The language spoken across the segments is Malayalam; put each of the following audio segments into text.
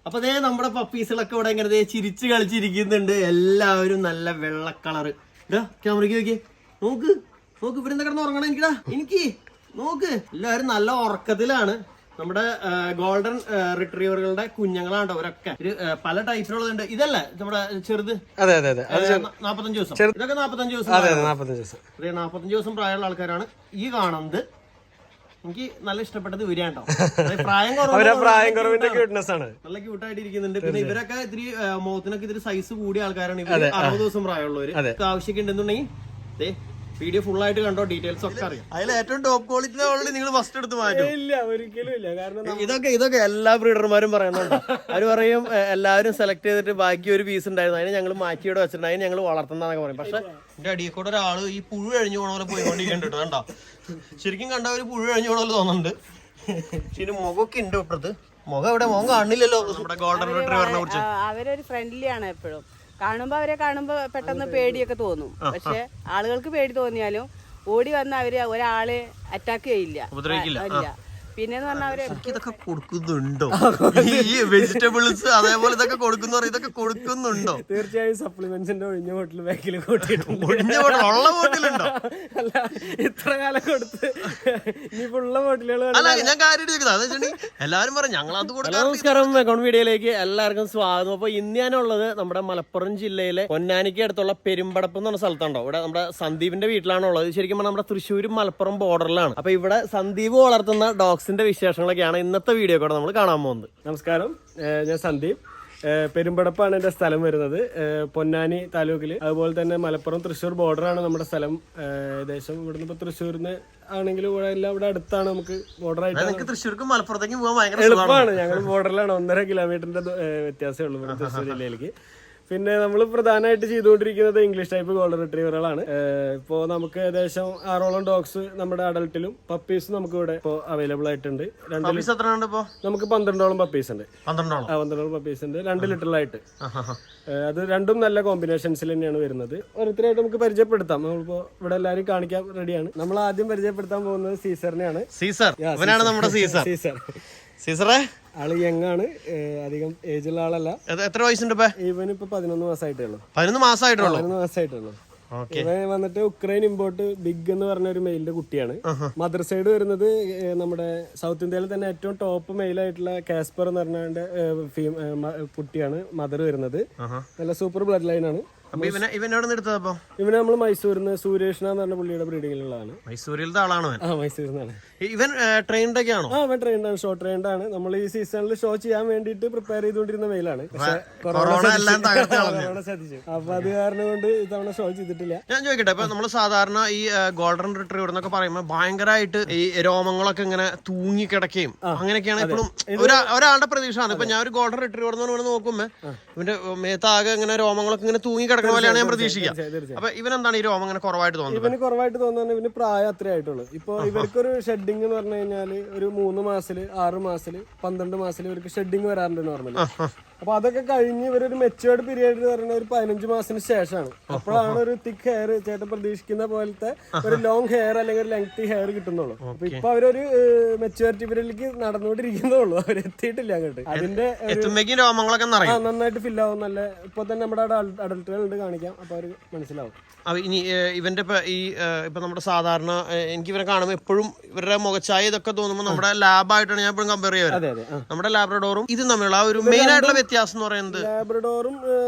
അപ്പൊ അതേ നമ്മുടെ പപ്പീസുകളൊക്കെ ഇവിടെ ഇങ്ങനെ ചിരിച്ച് കളിച്ചിരിക്കുന്നുണ്ട്. എല്ലാവരും നല്ല വെള്ള കളറ്. ക്യാമറയ്ക്ക് നോക്കിയേ, നോക്ക് നോക്ക്, ഇവിടെ എന്താ കിടന്ന് ഉറങ്ങണം എനിക്ക് നോക്ക്. എല്ലാവരും നല്ല ഉറക്കത്തിലാണ്. നമ്മുടെ ഗോൾഡൻ റിട്രീവറുകളുടെ കുഞ്ഞുങ്ങളാണ് അവരൊക്കെ. പല ടൈപ്പിലുള്ളതുണ്ട്. ഇതല്ലേ നമ്മുടെ ചെറുത്? 45 ദിവസം. ഇതൊക്കെ 45 ദിവസം. അതെ 45 ദിവസം പ്രായമുള്ള ആൾക്കാരാണ് ഈ കാണുന്നത്. എനിക്ക് നല്ല ഇഷ്ടപ്പെട്ടത് ഇവരാണ്ടോ. പ്രായം കുറവിന്റെ ക്യൂട്ട്നെസ് ആണ്. നല്ല ക്യൂട്ടായിട്ട് ഇരിക്കുന്നുണ്ട്. പിന്നെ ഇവരൊക്കെ ഇത്തിരി മുഖത്തിനൊക്കെ ഇത്തിരി സൈസ് കൂടിയ ആൾക്കാരാണ്. ഇവര് 60 ദിവസം പ്രായമുള്ളവര്. ആവശ്യമൊക്കെ ഉണ്ടെന്നുണ്ടെങ്കിൽ വീഡിയോ ഫുൾ ആയിട്ട് കണ്ടോ, ഡീറ്റെയിൽസ് ഒക്കെ അറിയാം. അതിൽ ഏറ്റവും ടോപ്പ് ക്വാളിറ്റി ഓൾറെഡി നിങ്ങൾ ഫസ്റ്റ് എടുത്ത് മാറ്റും? ഇല്ല, ഒരിക്കലും ഇല്ല. കാരണം ഇതൊക്കെ എല്ലാ ബ്രീഡർമാരും പറയുന്നുണ്ട്. അവര് പറയും എല്ലാവരും സെലക്ട് ചെയ്തിട്ട് ബാക്കി ഒരു പീസ് ഉണ്ടായിരുന്നു, അതിന് ഞങ്ങൾ മാറ്റിയോടെ വെച്ചിട്ടുണ്ട്, അതിന് ഞങ്ങൾ വളർത്തുന്നതൊക്കെ പറയും. പക്ഷെ എന്റെ അടിയിൽ കൂടെ ഒരാള് ഈ പുഴു കഴിഞ്ഞു പോണ പോലെ പോയിക്കൊണ്ടിരിക്കുന്നുണ്ട്. കണ്ടോ, ശരിക്കും കണ്ട ഒരു പുഴു കഴിഞ്ഞു പോണ പോലെ തോന്നുന്നുണ്ട്. പക്ഷെ മുഖമൊക്കെ ഉണ്ട് ഇപ്പുറത്ത്. മുഖം എവിടെ? മുഖം കാണില്ലല്ലോ നമ്മുടെ ഗോൾഡൻ റിട്രീവറിനെ കുറിച്ച്. അവരൊരു ഫ്രണ്ട്ലി ആണ്. എപ്പോഴും അവരെ കാണുമ്പോ പെട്ടെന്ന് പേടിയൊക്കെ തോന്നും. പക്ഷെ ആളുകൾക്ക് പേടി തോന്നിയാലും ഓടി വന്ന അവര് ഒരാള് അറ്റാക്ക് ചെയ്യില്ല. പിന്നെന്ന് പറഞ്ഞാൽ അവര് ഇതൊക്കെ കൊടുക്കുന്നുണ്ടോ? ഈ വെജിറ്റബിൾസ് അതേപോലെ ഇതൊക്കെ ഇതൊക്കെ കൊടുക്കുന്നുണ്ടോ? തീർച്ചയായും സപ്ലിമെന്റ്സിന്റെ ഒഴിഞ്ഞ ബോട്ടിൽ ബാക്കിൽ ഉള്ള ബോട്ടിലുണ്ടോ? അല്ല, ഇത്ര കാലം കൊടുത്ത് ഇനിയിപ്പോ ഉള്ള ബോട്ടിലുകൾ. അല്ല, ഞാൻ കാര്യം എല്ലാവരും പറയും ഞങ്ങൾ അത് കൊടുക്കാം. നമസ്കാരം, അക്കൗണ്ട് വീഡിയോയിലേക്ക് എല്ലാവർക്കും സ്വാഗതം. അപ്പൊ ഇന്ന് ഞാനുള്ളത് നമ്മുടെ മലപ്പുറം ജില്ലയിലെ പൊന്നാനിക്ക് അടുത്തുള്ള പെരുമ്പടപ്പ് എന്ന് പറഞ്ഞ സ്ഥലത്തുണ്ടോ. ഇവിടെ നമ്മുടെ സന്ദീപിന്റെ വീട്ടിലാണുള്ളത്. ശരിക്കും പറഞ്ഞാൽ നമ്മുടെ തൃശ്ശൂരും മലപ്പുറം ബോർഡറിലാണ്. അപ്പൊ ഇവിടെ സന്ദീപ് വളർത്തുന്ന ഡോഗ്സിന്റെ വിശേഷങ്ങളൊക്കെയാണ് ഇന്നത്തെ വീഡിയോ കൂടെ നമ്മൾ കാണാൻ പോകുന്നത്. നമസ്കാരം, ഞാൻ സന്ദീപ്. പെരുമ്പടപ്പാണ് എന്റെ സ്ഥലം വരുന്നത്, പൊന്നാനി താലൂക്കില്. അതുപോലെ തന്നെ മലപ്പുറം തൃശ്ശൂർ ബോർഡറാണ് നമ്മുടെ സ്ഥലം. ഏകദേശം ഇവിടുന്ന് ഇപ്പൊ തൃശ്ശൂരിന് ആണെങ്കിലും എല്ലാം ഇവിടെ അടുത്താണ്. നമുക്ക് ബോർഡറായിട്ട് തൃശ്ശൂർക്കും മലപ്പുറത്തേക്കും പോകാൻ എളുപ്പമാണ്. ഞങ്ങൾ ബോർഡറിലാണ്. 1.5 കിലോമീറ്ററിന്റെ വ്യത്യാസമേ ഉള്ളൂ ഇവിടെ തൃശ്ശൂർ ജില്ലയിലേക്ക്. പിന്നെ നമ്മൾ പ്രധാനമായിട്ട് ചെയ്തുകൊണ്ടിരിക്കുന്നത് ഇംഗ്ലീഷ് ടൈപ്പ് ഗോൾഡൻ റിട്രീവറുകളാണ്. ഇപ്പോൾ നമുക്ക് ഏകദേശം 6ഓളം ഡോഗ്സ് നമ്മുടെ അഡൽട്ടിലും പപ്പീസും നമുക്ക് ഇവിടെ ഇപ്പോൾ അവൈലബിൾ ആയിട്ടുണ്ട്. നമുക്ക് 12ഓളം പപ്പീസ് ഉണ്ട്. 12ഓളം പപ്പീസ് ഉണ്ട്, 2 ലിറ്ററിലായിട്ട്. അത് രണ്ടും നല്ല കോമ്പിനേഷൻസിൽ തന്നെയാണ് വരുന്നത്. ഓരോരുത്തരായിട്ട് നമുക്ക് പരിചയപ്പെടുത്താം. നമ്മളിപ്പോ ഇവിടെ എല്ലാവരും കാണിക്കാൻ റെഡിയാണ്. നമ്മൾ ആദ്യം പരിചയപ്പെടുത്താൻ പോകുന്നത് സീസറിനെയാണ്. സീസറെ ആള് യങ്ങാണ്, അധികം ഏജുള്ള ആളല്ല. എത്ര വയസ്സുണ്ട്? ഇവനിപ്പോ 11 മാസമായിട്ടുള്ളൂ. 11 മാസമായിട്ടുള്ളൂ. ഇവൻ വന്നിട്ട് ഉക്രൈൻ ഇമ്പോർട്ട് ബിഗ് എന്ന് പറഞ്ഞ ഒരു മെയിലിന്റെ കുട്ടിയാണ്. മദർ സൈഡ് വരുന്നത് നമ്മുടെ സൗത്ത് ഇന്ത്യയിൽ തന്നെ ഏറ്റവും ടോപ്പ് മെയിലായിട്ടുള്ള കാസ്പർ എന്ന് പറഞ്ഞ കുട്ടിയാണ് മദർ വരുന്നത്. നല്ല സൂപ്പർ ബ്ലഡ് ലൈൻ ആണ്. ഇവനെ നമ്മൾ മൈസൂരിൽ നിന്ന് സുരേഷ് എന്ന് പറഞ്ഞ പുള്ളിയുടെ ബ്രീഡിങ്ങിലുള്ളതാണ്. മൈസൂരിലത്തെ ആളാണ്. മൈസൂരിൽ നിന്നാണ്. ഇവൻ ട്രെയിൻഡ് ഒക്കെ ആണോ? അവൻ ട്രെയിൻഡ് ആണ്, ഷോ ട്രെയിൻഡ് ആണ്. നമ്മൾ ഈ സീസണിൽ ഷോ ചെയ്യാൻ വേണ്ടിയിട്ട് പ്രിപ്പയർ ചെയ്തുകൊണ്ടിരുന്ന മെയിലാണ്. പക്ഷെ കൊറോണ ശ്രദ്ധിച്ചു. അപ്പൊ അത് കാരണം കൊണ്ട് ഇത്തവണ ഷോ ചെയ്തിട്ടില്ല. ഞാൻ ചോദിക്കട്ടെ, ഇപ്പൊ നമ്മള് സാധാരണ ഈ ഗോൾഡൻ റിട്രീവർ എന്നൊക്കെ പറയുമ്പോൾ ഭയങ്കരമായിട്ട് ഈ രോമങ്ങളൊക്കെ ഇങ്ങനെ തൂങ്ങി കിടക്കുകയും അങ്ങനെയൊക്കെയാണ് എപ്പോഴും ഒരാളുടെ പ്രതീക്ഷയാണ്. ഇപ്പൊ ഞാൻ ഒരു ഗോൾഡൻ റിട്രീവർ എന്ന് പറഞ്ഞാൽ നോക്കുമ്പോ ഇവന്റെ മേത്താകെ ഇങ്ങനെ രോമങ്ങളൊക്കെ ഇങ്ങനെ തൂങ്ങി കിടക്കുന്ന പോലെയാണ് ഞാൻ പ്രതീക്ഷിക്കുക. അപ്പൊ ഇവനെന്താണ് ഈ രോമം ഇങ്ങനെ കുറവായിട്ട് തോന്നുന്നത്? ഇവന് കുറവായിട്ട് തോന്നുന്നത് ഇവന് പ്രായം അത്രേ ആയിട്ടുള്ളൂ. ഇപ്പൊ ഇവർക്കൊരു ഷെഡിങ് എന്ന് പറഞ്ഞു കഴിഞ്ഞാല് ഒരു 3 മാസത്തില് 6 മാസത്തില് 12 മാസത്തില് ഇവർക്ക് ഷെഡിങ് വരാറുണ്ട് നോർമലി. അപ്പൊ അതൊക്കെ കഴിഞ്ഞ് ഇവരൊരു മെച്ചുവേർഡ് പീരിയഡ് എന്ന് പറയുന്ന ഒരു 15 മാസത്തിന് ശേഷമാണ്. അപ്പോഴാണ് ഒരു തിക്ക് ഹെയർ ചേട്ടൻ പ്രതീക്ഷിക്കുന്ന പോലത്തെ ഒരു ലോങ് ഹെയർ അല്ലെങ്കിൽ ഒരു ലെങ്തി ഹെയർ കിട്ടുന്നുള്ളൂ. അപ്പൊ ഇപ്പൊ അവരൊരു മെച്ചുവേരിറ്റി പീരിയഡിലേക്ക് നടന്നുകൊണ്ടിരിക്കുന്നുള്ളൂ, അവരെത്തിയിട്ടില്ല അങ്ങോട്ട്. അതിന്റെ നന്നായിട്ട് ഫിൽ ആവും. നല്ല ഇപ്പൊ തന്നെ നമ്മുടെ അഡൽട്ടുകളുണ്ട്, കാണിക്കാം. അപ്പൊ അവര് മനസ്സിലാവും. ഇനി ഇവന്റെ ഇപ്പൊ നമ്മുടെ സാധാരണ എനിക്ക് ഇവരെ കാണുമ്പോൾ എപ്പോഴും ഇവരുടെ മുഖച്ചായ ഇതൊക്കെ തോന്നുമ്പോൾ നമ്മുടെ ലാബായിട്ടാണ് ഞാൻ എപ്പോഴും കമ്പയർ ചെയ്യുന്നത്. നമ്മുടെ ലാബ്രഡോറും ഇതും തമ്മിലുള്ള ഒരു മെയിൻ ആയിട്ടുള്ള വ്യത്യാസം എന്ന് പറയുന്നത്, ലാബ്രഡോറും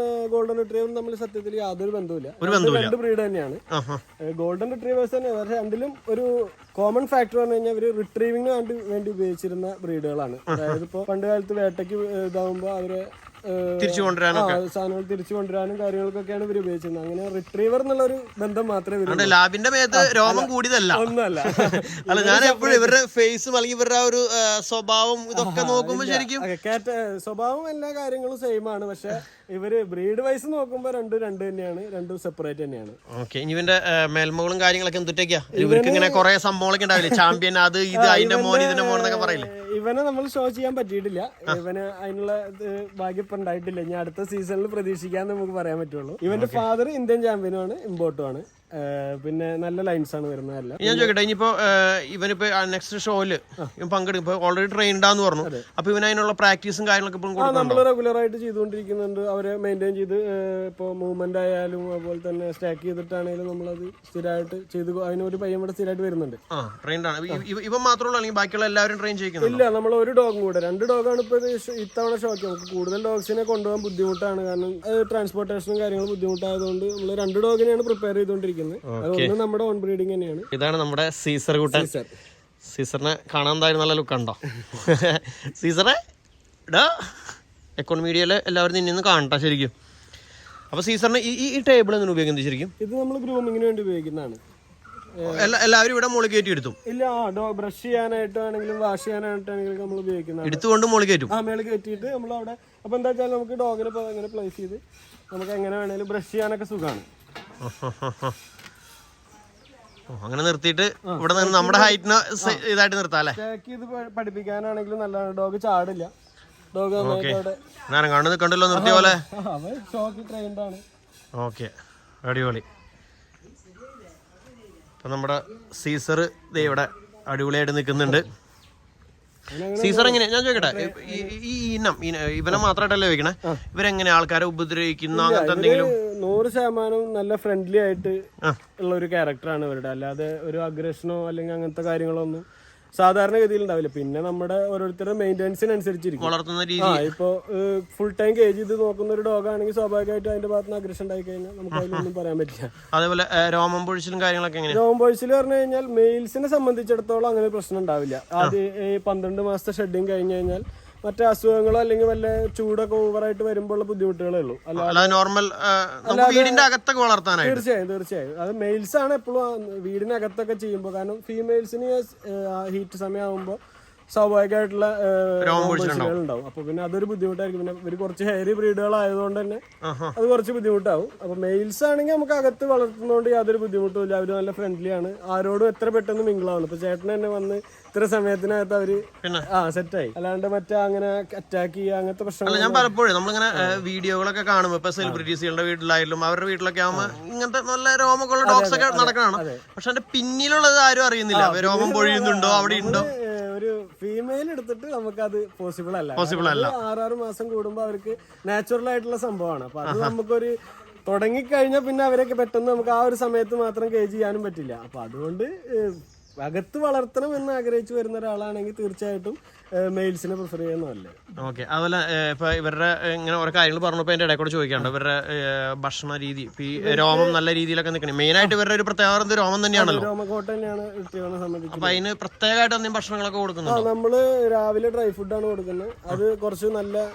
ഗോൾഡൻ റിട്രീവറും തമ്മിൽ സത്യത്തിൽ യാതൊരു ബന്ധവുമില്ല. 2 ബ്രീഡ് തന്നെയാണ്. ഗോൾഡൻ റിട്രീവേഴ്സ് തന്നെ. പക്ഷെ രണ്ടിലും ഒരു കോമൺ ഫാക്ടർ പറഞ്ഞു കഴിഞ്ഞാൽ ഇവര് റിട്രീവിങ്ങിന് വേണ്ടി ഉപയോഗിച്ചിരുന്ന ബ്രീഡുകളാണ്. അതായത് ഇപ്പൊ പണ്ട് കാലത്ത് വേട്ടയ്ക്ക് ഇതാവുമ്പോ അവര് സാധനങ്ങൾ തിരിച്ചു കൊണ്ടുവരാനും കാര്യങ്ങൾക്കൊക്കെയാണ് ഇവർ ഉപയോഗിച്ചിരുന്നത്. അങ്ങനെ റിട്രീവർ എന്നുള്ള ഒരു ബന്ധം മാത്രമേ ലാബിന്റെ മേത്ത് രോമം കൂടിയതല്ല, ഒന്നുമല്ല. അല്ല, ഞാൻ എപ്പോഴും ഇവരുടെ ഫേസും അല്ലെങ്കിൽ ഇവരുടെ ഒരു സ്വഭാവം ഇതൊക്കെ നോക്കുമ്പോ ശരിക്കും സ്വഭാവം എല്ലാ കാര്യങ്ങളും സെയിം ആണ്. പക്ഷെ ഇവര് ബ്രീഡ് വൈസ് നോക്കുമ്പോ രണ്ടും തന്നെയാണ്, രണ്ടും സെപ്പറേറ്റ് തന്നെയാണ്. ഇവന്റെ മേൽമകളും കാര്യങ്ങളൊക്കെ എന്തൊക്കെയാ? ഇവർക്ക് ഇങ്ങനെ കുറെ സംഭവങ്ങളൊക്കെ ഉണ്ടാവില്ലേ, ചാമ്പ്യൻ അത് ഇത് അതിന്റെ മോൻ ഇതിന്റെ മോൻ എന്നൊക്കെ പറയില്ലേ? ഇവനെ നമ്മൾ ഷോ ചെയ്യാൻ പറ്റിയിട്ടില്ല. ഇവന് അതിനുള്ള ഭാഗ്യം ഇപ്പൊ ഉണ്ടായിട്ടില്ല. ഇനി അടുത്ത സീസണിൽ പ്രതീക്ഷിക്കാന്ന് നമുക്ക് പറയാൻ പറ്റുള്ളൂ. ഇവന്റെ ഫാദർ ഇന്ത്യൻ ചാമ്പ്യനുമാണ്, ഇമ്പോർട്ടുമാണ്. പിന്നെ നല്ല ലൈൻസ് ആണ് വരുന്നതല്ല. ഞാൻ ചോദിക്കട്ടെ, ഇനിയിപ്പോ ഇവനിപ്പോ നെക്സ്റ്റ് ഷോയില് പങ്കെടുക്കും, ഇപ്പൊ ഓൾറെഡി ട്രെയിൻഡാന്ന് പറഞ്ഞു. അപ്പൊ ഇവന് അതിനുള്ള പ്രാക്ടീസും കാര്യങ്ങളൊക്കെ നമ്മൾ റെഗുലർ ആയിട്ട് ചെയ്തുകൊണ്ടിരിക്കുന്നുണ്ട്. അവരെ മെയിൻറ്റെയിൻ ചെയ്ത് ഇപ്പൊ മൂവ്മെന്റ് ആയാലും അതുപോലെ തന്നെ സ്റ്റാക്ക് ചെയ്തിട്ടാണെങ്കിലും നമ്മളത് സ്ഥിരമായിട്ട് ചെയ്ത് അതിനൊരു പയ്യൻ ഇവിടെ സ്ഥിരമായിട്ട് വരുന്നുണ്ട്. ഇവൻ മാത്രമല്ല, അല്ലെങ്കിൽ ബാക്കിയുള്ള എല്ലാവരും ട്രെയിൻ ചെയ്യുന്നു? ഇല്ല, നമ്മൾ ഒരു ഡോഗും കൂടെ, 2 ഡോഗാണ് ഇപ്പൊ ഇത്തവണ ഷോക്ക്. നമുക്ക് കൂടുതൽ ഡോഗ്സിനെ കൊണ്ടുപോകാൻ ബുദ്ധിമുട്ടാണ്, കാരണം ട്രാൻസ്പോർട്ടേഷനും കാര്യങ്ങളും ബുദ്ധിമുട്ടായതുകൊണ്ട് നമ്മൾ 2 ഡോഗിനെയാണ് പ്രിപ്പയർ ചെയ്തുകൊണ്ടിരിക്കുന്നത്. അതൊന്ന് നമ്മുടെ ഓൺ ബ്രീഡിംഗ് തന്നെയാണ്. ഇതാണ് നമ്മുടെ സീസർ കൂട്ടൻ. സീസറിനെ കാണാൻ എന്തായാലും നല്ല ലുക്ക് ഉണ്ടോ? സീസറെ എക്കോൺ മീഡിയയില് എല്ലാവരും നിന്നു കാണട്ടെ ശരിക്കും. അപ്പൊ സീസറിന് ഈ ടേബിൾ എന്തിനു ഉപയോഗിക്കുന്നത് ശരിക്കും? ഇത് നമ്മൾ ഗ്രൂമിങ്ങിന് വേണ്ടി ഉപയോഗിക്കുന്നതാണ്. എല്ലാവരും ഇവിടെ മുകളിൽ കയറ്റി എടുത്തും? ഇല്ല, ബ്രഷ് ചെയ്യാനായിട്ടാണെങ്കിലും വാഷ് ചെയ്യാനായിട്ടാണെങ്കിലും നമ്മൾ ഉപയോഗിക്കുന്നത്. എടുത്തുകൊണ്ട് മുകളിൽ കയറ്റും? മേളിൽ കയറ്റിയിട്ട് നമ്മൾ അവിടെ, അപ്പൊ എന്താ വെച്ചാൽ നമുക്ക് ഡോഗിനെ അങ്ങനെ പ്ലേസ് ചെയ്ത് നമുക്ക് എങ്ങനെ വേണേലും ബ്രഷ് ചെയ്യാനൊക്കെ സുഖമാണ്. അങ്ങനെ നിർത്തിയിട്ട് ഇവിടെ നിന്ന് നമ്മുടെ ഹൈറ്റിന് ഇതായിട്ട് നിർത്താം അല്ലേ? ഇത് പഠിപ്പിക്കാനാണെങ്കിലും നല്ലതാണ്. ഡോഗ് ചാടില്ല. ഡോഗ് കണ്ടല്ലോ നിർത്തിയ പോലെ. ഷോക്ക് ട്രെയിൻഡ് ആണ്. ഓക്കെ, അടിപൊളി. അപ്പൊ നമ്മുടെ സീസർ ഇവിടെ അടിപൊളിയായിട്ട് നിൽക്കുന്നുണ്ട്. സീസർ എങ്ങനെ, ഞാൻ ചോദിക്കട്ടെ, ഈ ഇനം ഇവനെ മാത്രമായിട്ടല്ലേ ചോദിക്കണേ, ഇവരെങ്ങനെ ആൾക്കാരെ ഉപദ്രവിക്കുന്ന അങ്ങനത്തെ എന്തെങ്കിലും? 100% നല്ല ഫ്രണ്ട്ലി ആയിട്ട് ഉള്ള ഒരു ക്യാരക്ടറാണ് ഇവരുടെ. അല്ലാതെ ഒരു അഗ്രഷനോ അല്ലെങ്കിൽ അങ്ങനത്തെ കാര്യങ്ങളോ ഒന്നും സാധാരണഗതിയിൽ ഉണ്ടാവില്ല. പിന്നെ നമ്മുടെ ഓരോരുത്തരുടെ മെയിൻ്റെനൻസിനനുസരിച്ചിരിക്കും വളർത്തുന്ന രീതി. ഇപ്പൊ ഫുൾ ടൈം കേജ് ചെയ്ത് നോക്കുന്ന ഒരു ഡോഗ് ആണെങ്കിൽ സ്വാഭാവികമായിട്ടും അതിന്റെ ഭാഗത്ത് നിന്ന് അഗ്രഷൻ ഉണ്ടായി കഴിഞ്ഞാൽ നമുക്ക് അതിലൊന്നും പറയാൻ പറ്റില്ല. അതേപോലെ രോമം പൊഴിച്ചിലും കാര്യങ്ങളൊക്കെ എങ്ങനെ? രോമം പൊഴിച്ചിൽ പറഞ്ഞു കഴിഞ്ഞാൽ മെയിൽസിനെ സംബന്ധിച്ചിടത്തോളം അങ്ങനെ പ്രശ്നം ഉണ്ടാവില്ല. അത് 12 മാസത്തെ ഷെഡിങ് കഴിഞ്ഞ് കഴിഞ്ഞാൽ മറ്റേ അസുഖങ്ങളോ അല്ലെങ്കിൽ വല്ല ചൂടൊക്കെ ഓവറായിട്ട് വരുമ്പോഴുള്ള ബുദ്ധിമുട്ടുകളേ ഉള്ളൂ. നോർമൽ വീടിന്റെ അകത്തൊക്കെ വളർത്താനായിട്ട് തീർച്ചയായും അത് മെയിൽസ് ആണ് എപ്പോഴും വീടിനകത്തൊക്കെ ചെയ്യുമ്പോൾ. കാരണം ഫീമെയിൽസിന് ഹീറ്റ് സമയമാകുമ്പോൾ സ്വാഭാവികമായിട്ടുള്ള ഉണ്ടാവും. അപ്പൊ പിന്നെ അതൊരു ബുദ്ധിമുട്ടായിരിക്കും. പിന്നെ ഇവര് കുറച്ച് ഹെയറി ബ്രീഡുകളായതുകൊണ്ട് തന്നെ അത് കുറച്ച് ബുദ്ധിമുട്ടാവും. അപ്പൊ മെയിൽസ് ആണെങ്കിൽ നമുക്ക് അകത്ത് വളർത്തുന്നതുകൊണ്ട് യാതൊരു ബുദ്ധിമുട്ടും ഇല്ല. അവര് നല്ല ഫ്രണ്ട്ലി ആണ്, ആരോടും എത്ര പെട്ടെന്ന് മിങ്കിളാവുന്നു. ഇപ്പൊ ചേട്ടൻ തന്നെ വന്ന് ഇത്ര സമയത്തിനകത്ത് അവര് സെറ്റായി. അല്ലാണ്ട് മറ്റേ അങ്ങനെ അറ്റാക്ക് ചെയ്യുക അങ്ങനത്തെ പ്രശ്നങ്ങൾ. ഞാൻ പലപ്പോഴും നമ്മളിങ്ങനെ വീഡിയോകളൊക്കെ കാണുമ്പോൾ ഇപ്പൊ സെലിബ്രിറ്റീസുകളുടെ വീട്ടിലായാലും അവരുടെ വീട്ടിലൊക്കെ ആകുമ്പോൾ ഇങ്ങനത്തെ നല്ല രോമൊക്കെയുള്ള ഡോഗ്സ് ഒക്കെ നടക്കണം. പക്ഷെ അതിന്റെ പിന്നിലുള്ളത് ആരും അറിയുന്നില്ല. രോമം പൊഴിയുന്നുണ്ടോ, അവിടെ ഉണ്ടോ? ഒരു ഫീമെയിൽ എടുത്തിട്ട് നമുക്കത് പോസിബിൾ അല്ല. 6 മാസം കൂടുമ്പോൾ അവർക്ക് നാച്ചുറൽ ആയിട്ടുള്ള സംഭവമാണ്. അപ്പൊ അത് നമുക്കൊരു തുടങ്ങിക്കഴിഞ്ഞാൽ പിന്നെ അവരൊക്കെ പെട്ടെന്ന് നമുക്ക് ആ ഒരു സമയത്ത് മാത്രം കേജ് ചെയ്യാനും പറ്റില്ല. അപ്പൊ അതുകൊണ്ട് അകത്ത് വളർത്തണം എന്ന് ആഗ്രഹിച്ചു വരുന്ന ഒരാളാണെങ്കിൽ തീർച്ചയായിട്ടും മെയിൽസിനെ പ്രിഫർ ചെയ്യുന്നതല്ലേ. ഓക്കെ, അതുപോലെ ഇപ്പൊ ഇവരുടെ ഇങ്ങനെ ഓരോ കാര്യങ്ങൾ പറഞ്ഞപ്പോ എന്റെ ഇടയിൽ കൂടെ ചോദിക്കാണ്ട് ഇവരുടെ ഭക്ഷണ രീതി, ഈ രോമം നല്ല രീതിയിലൊക്കെ നിൽക്കണേ. മെയിൻ ആയിട്ട് ഇവരുടെ ഒരു പ്രത്യേക രോമം തന്നെയാണല്ലോ, രോമക്കോട്ട തന്നെയാണ് സംബന്ധിച്ച്. അപ്പൊ അതിന് പ്രത്യേകമായിട്ട് എന്തെങ്കിലും ഭക്ഷണങ്ങളൊക്കെ കൊടുക്കുന്നത്? നമ്മള് രാവിലെ ഡ്രൈ ഫുഡാണ് കൊടുക്കുന്നത്. അത് കുറച്ച് നല്ല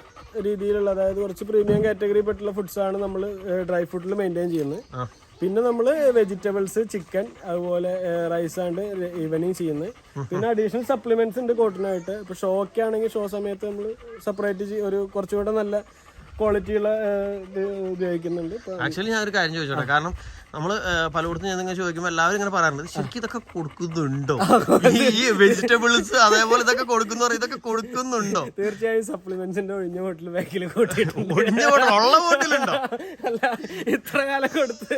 രീതിയിലുള്ള, അതായത് കുറച്ച് പ്രീമിയം കാറ്റഗറി പെട്ടുള്ള ഫുഡ്സ് ആണ് നമ്മൾ ഡ്രൈ ഫുഡിൽ മെയിൻറ്റെയിൻ ചെയ്യുന്നത്. പിന്നെ നമ്മൾ വെജിറ്റബിൾസ്, ചിക്കൻ, അതുപോലെ റൈസ് ആണ് ഈവനിങ് ചെയ്യുന്നത്. പിന്നെ അഡീഷണൽ സപ്ലിമെന്റ്സ് ഉണ്ട് കോട്ടിനായിട്ട്. ഇപ്പൊ ഷോ ഒക്കെ ആണെങ്കിൽ ഷോ സമയത്ത് നമ്മൾ സെപ്പറേറ്റ് ഒരു കുറച്ചുകൂടെ നല്ല ക്വാളിറ്റിയുള്ള ഉപയോഗിക്കുന്നുണ്ട്. ആക്ച്വലി ഞാൻ ഒരു കാര്യം ചോദിച്ചോട്ടെ, കാരണം നമ്മള് പലയിടത്തും ഞാൻ ഇങ്ങനെ ചോദിക്കുമ്പോൾ എല്ലാവരും ഇങ്ങനെ പറയാറുണ്ട്, ശരിക്കും ഇതൊക്കെ കൊടുക്കുന്നുണ്ടോ? ഈ വെജിറ്റബിൾസ് അതേപോലെ ഇതൊക്കെ കൊടുക്കുന്ന, ഇതൊക്കെ കൊടുക്കുന്നുണ്ടോ? തീർച്ചയായും സപ്ലിമെന്റ്സിന്റെ ഒഴിഞ്ഞ ബോട്ടിൽ ബാക്കിൽ കൂട്ടിയിട്ടുണ്ട്. ഒഴിഞ്ഞ ബോട്ടിൽ ഉള്ള ബോട്ടിലുണ്ടോ? അല്ല, ഇത്ര കാലം കൊടുത്ത്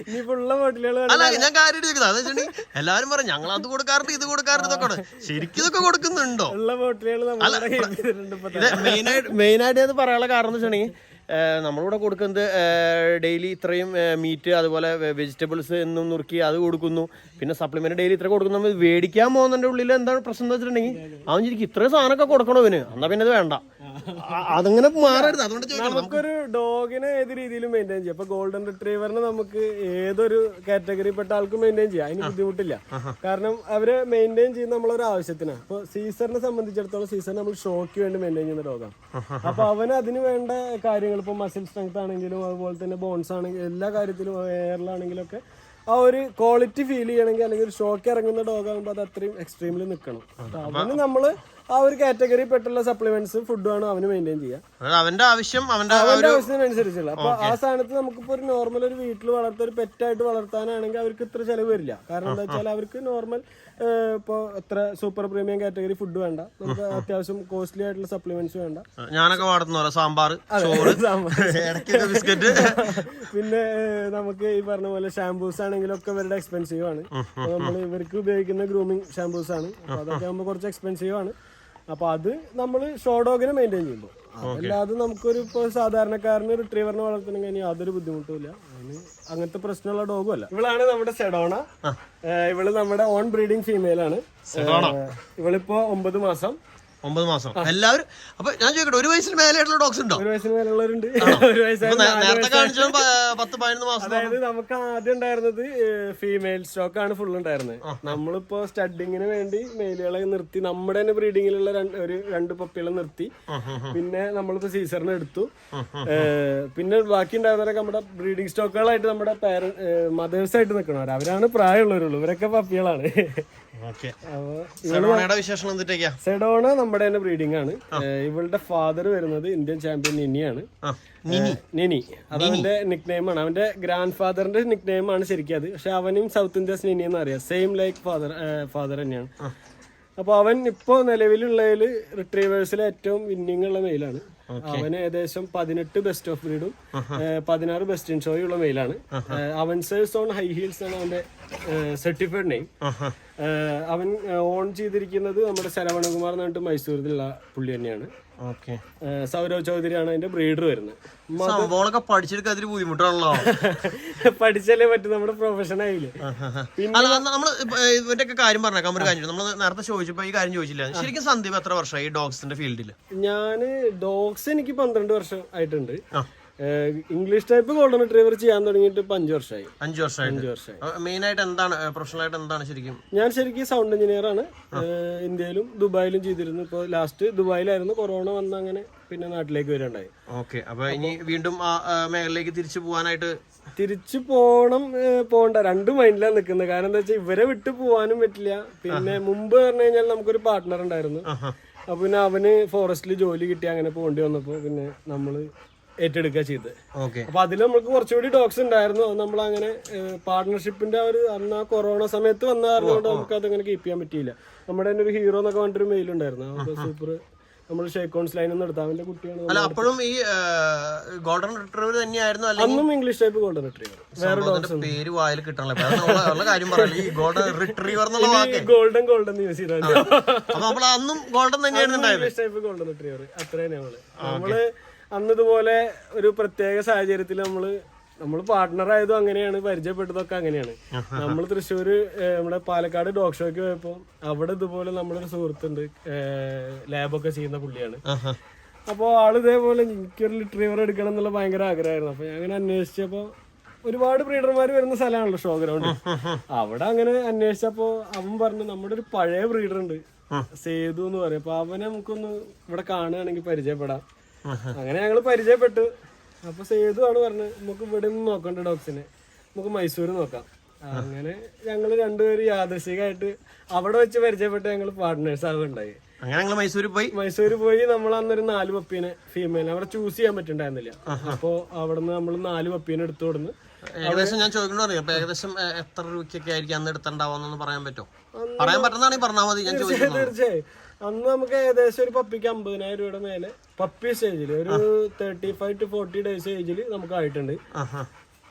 ഇനിയിപ്പോ ഉള്ള ബോട്ടിലുകൾ. അല്ല, ഞാൻ കാര്യം ചോദിക്കുന്നത് അതെന്ന് വെച്ചിട്ടുണ്ടെങ്കിൽ എല്ലാവരും പറയും ഞങ്ങൾ അത് കൊടുക്കാറുണ്ട്, ഇത് കൊടുക്കാറുണ്ട്, ഇതൊക്കെ ശരിക്കും ഇതൊക്കെ കൊടുക്കുന്നുണ്ടോ? ഉള്ള ബോട്ടിലുകൾ മെയിനായിട്ട് അത് പറയാനുള്ള കാരണം എന്ന് വെച്ചിട്ടുണ്ടെങ്കിൽ നമ്മളിവിടെ കൊടുക്കുന്നത് ഡെയിലി ഇത്രയും മീറ്റ്, അതുപോലെ വെജിറ്റബിൾസ് എന്നും നുറുക്കി അത് കൊടുക്കുന്നു. പിന്നെ സപ്ലിമെന്റ് ഡെയിലി ഇത്ര കൊടുക്കുന്നു. നമ്മൾ മേടിക്കാൻ പോകുന്നതിന്റെ ഉള്ളിൽ എന്താണ് പ്രശ്നം എന്ന് വെച്ചിട്ടുണ്ടെങ്കിൽ അവൻ ശരിക്കും ഇത്രയും സാധനമൊക്കെ കൊടുക്കണോ ഇവന്, എന്നാ പിന്നെ ഇത് വേണ്ട, അതങ്ങനെ മാറരുത്. അതുകൊണ്ട് നമുക്കൊരു ഡോഗിനെ ഏത് രീതിയിലും മെയിൻറ്റെയിൻ ചെയ്യാം. ഇപ്പൊ ഗോൾഡൻ റിട്രീവറിനെ നമുക്ക് ഏതൊരു കാറ്റഗറി പെട്ട ആൾക്കും മെയിൻറ്റെയിൻ ചെയ്യാം, അതിന് ബുദ്ധിമുട്ടില്ല. കാരണം അവര് മെയിൻറ്റെയിൻ ചെയ്യുന്ന നമ്മളൊരു ആവശ്യത്തിനാണ്. ഇപ്പൊ സീസറിനെ സംബന്ധിച്ചിടത്തോളം സീസർ നമ്മൾ ഷോക്ക് വേണ്ടി മെയിൻറ്റെയിൻ ചെയ്യുന്ന ഡോഗാണ്. അപ്പൊ അവന് അതിന് വേണ്ട കാര്യങ്ങൾ, ഇപ്പൊ മസിൽ സ്ട്രെങ്ത് ആണെങ്കിലും അതുപോലെ തന്നെ ബോൺസ് ആണെങ്കിലും എല്ലാ കാര്യത്തിലും എയറിലാണെങ്കിലും ഒക്കെ ആ ഒരു ക്വാളിറ്റി ഫീൽ ചെയ്യണമെങ്കിൽ അല്ലെങ്കിൽ ഒരു ഷോക്ക് ഇറങ്ങുന്ന ഡോഗ് ആകുമ്പോൾ അത് അത്രയും എക്സ്ട്രീമിൽ നിൽക്കണം. അവന് നമ്മള് ആ ഒരു കാറ്റഗറി പെട്ടുള്ള സപ്ലിമെന്റ്സ് ഫുഡുമാണ് അവന് മെയിൻറ്റെയിൻ ചെയ്യുക, അവന്റെ ആവശ്യം അവന്റെ ആവശ്യത്തിനനുസരിച്ചുള്ള. അപ്പൊ ആ സ്ഥാനത്ത് നമുക്കിപ്പോ ഒരു നോർമൽ ഒരു വീട്ടിൽ വളർത്ത ഒരു പെറ്റായിട്ട് വളർത്താനാണെങ്കിൽ അവർക്ക് ഇത്ര ചെലവ് വരില്ല. കാരണം എന്താ വെച്ചാൽ അവർക്ക് നോർമൽ ഇപ്പൊ എത്ര സൂപ്പർ പ്രീമിയം കാറ്റഗറി ഫുഡ് വേണ്ട, നമുക്ക് അത്യാവശ്യം കോസ്റ്റ്ലി ആയിട്ടുള്ള സപ്ലിമെന്റ്സ് വേണ്ട. ഞാനൊക്കെ വളർത്തുന്ന സാമ്പാർ, ബിസ്ക്കറ്റ്. പിന്നെ നമുക്ക് ഈ പറഞ്ഞ പോലെ ഷാംപൂസ് ആണെങ്കിലും ഒക്കെ ഇവരുടെ എക്സ്പെൻസീവ് ആണ്. നമ്മൾ ഇവർക്ക് ഉപയോഗിക്കുന്ന ഗ്രൂമിങ് ഷാംപൂസ് ആണ്. അപ്പൊ അതൊക്കെ ആകുമ്പോൾ കുറച്ച് എക്സ്പെൻസീവ് ആണ്. അപ്പൊ അത് നമ്മൾ ഷോ ഡോഗിനെ മെയിൻറ്റെയിൻ ചെയ്യുമ്പോൾ, അതല്ലാതെ നമുക്കൊരു ഇപ്പോൾ സാധാരണക്കാരന് റിട്രീവറിനെ വളർത്തണമെങ്കിൽ യാതൊരു ബുദ്ധിമുട്ടുമില്ല. അതിന് അങ്ങനത്തെ പ്രശ്നമുള്ള ഡോഗും അല്ല. ഇവളാണ് നമ്മുടെ സെഡോണ. ഇവള് നമ്മുടെ ഓൺ ബ്രീഡിംഗ് ഫീമെയിൽ ആണ്. ഇവളിപ്പോ 9 മാസം. എല്ലാവരും. അപ്പൊ ഞാൻ ചോദിക്കട്ടെ, ഒരു വയസ്സിന് മേലെയായിട്ടുള്ള ഡോഗ്സ് ഉണ്ടോ? 1 വയസ്സിന് മേലുള്ളവരുണ്ട്. അതായത് നമുക്ക് ആദ്യം ഉണ്ടായിരുന്നത് ഫീമെയിൽ സ്റ്റോക്ക് ആണ് ഫുൾ ഉണ്ടായിരുന്നത്. നമ്മളിപ്പോ സ്റ്റഡിങ്ങിന് വേണ്ടി മെയിലുകളെ നിർത്തി, നമ്മുടെ തന്നെ ബ്രീഡിങ്ങിലുള്ള ഒരു 2 പപ്പികളെ നിർത്തി. പിന്നെ നമ്മളിപ്പോ സീസറിന് എടുത്തു. പിന്നെ ബാക്കി ഉണ്ടായിരുന്നവരൊക്കെ നമ്മുടെ ബ്രീഡിംഗ് സ്റ്റോക്കുകളായിട്ട് നമ്മുടെ മദേഴ്സ് ആയിട്ട് നിൽക്കണവർ, അവരാണ് പ്രായമുള്ളവരുള്ളൂ. ഇവരൊക്കെ പപ്പികളാണ്. സെഡോണ നമ്മുടെ തന്നെ ബ്രീഡിംഗ് ആണ്. ഇവളുടെ ഫാദർ വരുന്നത് ഇന്ത്യൻ ചാമ്പ്യൻ നിനിയാണ്. നിനി അതവന്റെ നിക് നെയിം ആണ്. അവന്റെ ഗ്രാൻഡ് ഫാദറിന്റെ നിക് നെയിം ആണ് ശരിക്കും അത്. പക്ഷെ അവനും സൗത്ത് ഇന്ത്യസ് നിനി എന്ന് അറിയാം. സെയിം ലൈക്ക് ഫാദർ തന്നെയാണ്. അപ്പൊ അവൻ ഇപ്പോ നിലവിലുള്ളതിൽ റിട്രീവേഴ്സിൽ ഏറ്റവും വിന്നിങ് ഉള്ള മെയിലാണ്. അവന് ഏകദേശം 18 ബെസ്റ്റ് ഓഫ് ബ്രീഡും 16 ബെസ്റ്റ് ഇൻ ഷോയും ഉള്ള മെയിലാണ്. അവൻസേഴ്സ് ഓൺ ഹൈ ഹീൽസ് ആണ് അവന്റെ സർട്ടിഫൈഡ് നെയിം. അവൻ ഓൺ ചെയ്തിരിക്കുന്നത് നമ്മുടെ ശരവണകുമാർ എന്ന് പറഞ്ഞിട്ട് മൈസൂരിലുള്ള പുള്ളി തന്നെയാണ്. സൗരവ് ചൗധരിയാണ് അതിന്റെ ബ്രീഡർ വരുന്നത്. പഠിച്ചെടുക്കാൻ ബുദ്ധിമുട്ടാണല്ലോ. പഠിച്ചാലേ പറ്റും, നമ്മുടെ പ്രൊഫഷൻ ആയില്ലേ. പിന്നെ നമ്മള് ഇവന്റെ ഒക്കെ കാര്യം പറഞ്ഞേക്കാം. ഒരു കാര്യം നമ്മൾ നേരത്തെ ചോദിച്ചപ്പോ ഈ കാര്യം ചോദിച്ചില്ല. ശരിക്കും സന്ദീപ് എത്ര വർഷമായി ഡോഗ്സിന്റെ ഫീൽഡിൽ? ഞാന് ഡോഗ്സ് എനിക്ക് 12 വർഷം ആയിട്ടുണ്ട്. ഇംഗ്ലീഷ് ടൈപ്പ് ഗോൾഡൻ റിട്രീവർ ചെയ്യാൻ തുടങ്ങിയിട്ട് ഇപ്പൊ 5 വർഷമായി. 5 വർഷമായി. മെയിൻ ആയിട്ട് എന്താണ് പ്രൊഫഷണൽ ആയിട്ട് എന്താണ് ശരിക്കും? ഞാൻ ശരിക്കും സൗണ്ട് എഞ്ചിനീയർ ആണ്. ഇന്ത്യയിലും ദുബായിലും ചെയ്തിരുന്നു. ഇപ്പൊ ലാസ്റ്റ് ദുബായിലായിരുന്നു, കൊറോണ വന്ന അങ്ങനെ പിന്നെ നാട്ടിലേക്ക് വരണ്ടായി. ഓക്കെ. അപ്പൊ ഇനി വീണ്ടും ആ മേഖലയിലേക്ക് തിരിച്ചു പോകാനായിട്ട്? തിരിച്ചു പോകണ്ട 2 മൈൻഡിലാണ് നിൽക്കുന്നത്. കാരണം എന്താ വെച്ചാൽ ഇവരെ വിട്ട് പോകാനും പറ്റില്ല. പിന്നെ മുമ്പ് പറഞ്ഞു കഴിഞ്ഞാൽ നമുക്കൊരു പാർട്ട്ണർ ഉണ്ടായിരുന്നു. അപ്പൊ പിന്നെ അവന് ഫോറസ്റ്റിൽ ജോലി കിട്ടി, അങ്ങനെ പോകേണ്ടി വന്നപ്പോ പിന്നെ നമ്മള് ഏറ്റെടുക്കുക ചെയ്ത്. അപ്പൊ അതിൽ നമുക്ക് കുറച്ചുകൂടി ഡോഗ്സ് ഉണ്ടായിരുന്നു. അത് നമ്മൾ അങ്ങനെ പാർട്ട്ണർഷിപ്പിന്റെ അന്ന് ആ കൊറോണ സമയത്ത് വന്ന കാരണം കൊണ്ട് നമുക്ക് അതങ്ങനെ കീപ്പ് ചെയ്യാൻ പറ്റിയില്ല. നമ്മുടെ തന്നെ ഒരു ഹീറോ എന്നൊക്കെ പറഞ്ഞിട്ടൊരു മെയിൽ ഉണ്ടായിരുന്നു. സൂപ്പർ നമ്മൾ ഷേക്കോൺസ് ലൈൻ ഒന്ന് എടുത്താൽ അവന്റെ കുട്ടിയാണ്. അപ്പോഴും ഈ ഗോൾഡൻ റിട്രീവർ തന്നെയായിരുന്നു? അന്നും ഇംഗ്ലീഷ് ടൈപ്പ് ഗോൾഡൻ റിട്രീവർ. വേറെ ഡോഗ്സ് പേര് വായിൽ കിട്ടണല്ലോ. ഗോൾഡൻ യൂസ് ചെയ്താൽ അന്നും ഗോൾഡൻ തന്നെയായിരുന്നു ഇംഗ്ലീഷ് ടൈപ്പ് ഗോൾഡൻ റിട്രീവർ. അത്രയും നമ്മള് അന്ന് ഇതുപോലെ ഒരു പ്രത്യേക സാഹചര്യത്തിൽ നമ്മൾ പാർട്ട്ണർ ആയതും അങ്ങനെയാണ്, പരിചയപ്പെട്ടതൊക്കെ അങ്ങനെയാണ്. നമ്മൾ തൃശ്ശൂര് നമ്മുടെ പാലക്കാട് ഡോഗ് ഷോയ്ക്ക് പോയപ്പോ അവിടെ ഇതുപോലെ നമ്മളൊരു സുഹൃത്തുണ്ട്, ലാബൊക്കെ ചെയ്യുന്ന പുള്ളിയാണ്. അപ്പൊ ആള് ഇതേപോലെ എനിക്കൊരു റിട്രീവർ എടുക്കണം എന്നുള്ള ഭയങ്കര ആഗ്രഹമായിരുന്നു. അപ്പൊ ഞാൻ അങ്ങനെ അന്വേഷിച്ചപ്പോ ഒരുപാട് ബ്രീഡർമാർ വരുന്ന സ്ഥലമാണല്ലോ ഷോ ഗ്രൗണ്ട്. അവിടെ അങ്ങനെ അന്വേഷിച്ചപ്പോ അവൻ പറഞ്ഞു നമ്മുടെ ഒരു പഴയ ബ്രീഡർ ഉണ്ട് സേതു എന്ന് പറയും. അപ്പൊ അവനെ നമുക്കൊന്ന് ഇവിടെ കാണുകയാണെങ്കിൽ പരിചയപ്പെടാം. അങ്ങനെ ഞങ്ങള് പരിചയപ്പെട്ടു. അപ്പൊ സേതു ആണ് പറഞ്ഞത് നമുക്ക് ഇവിടെ നിന്ന് നോക്കണ്ട ഡോഗ്സിനെ, നമുക്ക് മൈസൂര് നോക്കാം. അങ്ങനെ ഞങ്ങള് 2 പേര് യാദൃശികമായിട്ട് അവിടെ വെച്ച് പരിചയപ്പെട്ട് ഞങ്ങള് പാർട്ട്നേഴ്സ് ആവുണ്ടായി. മൈസൂര് പോയി നമ്മൾ അന്നൊരു 4 പപ്പീനെ ഫീമെയിൽ അവിടെ ചൂസ് ചെയ്യാൻ പറ്റുണ്ടായിരുന്നില്ല. അപ്പൊ അവിടുന്ന് നമ്മൾ 4 പപ്പീനെ എടുത്തു കൊടുന്ന്. ഏകദേശം ഞാൻ ചോദിക്കണോ, ഏകദേശം എത്ര രൂപയ്ക്കൊക്കെ ആയിരിക്കും അന്ന് എടുത്തുണ്ടാവുമെന്ന് പറയാൻ പറ്റുമോ? പറയാൻ പറ്റുന്നതാണെങ്കിൽ പറഞ്ഞാൽ മതി. ഞാൻ ചോദിച്ചു. തീർച്ചയായും അന്ന് നമുക്ക് ഏകദേശം ഒരു പപ്പിക്ക് 50,000 രൂപയുടെ മേലെ പപ്പി സ്റ്റേജില് ഒരു 35 to 40 ഡേയ്സ് ഏജില് നമുക്ക് ആയിട്ടുണ്ട്.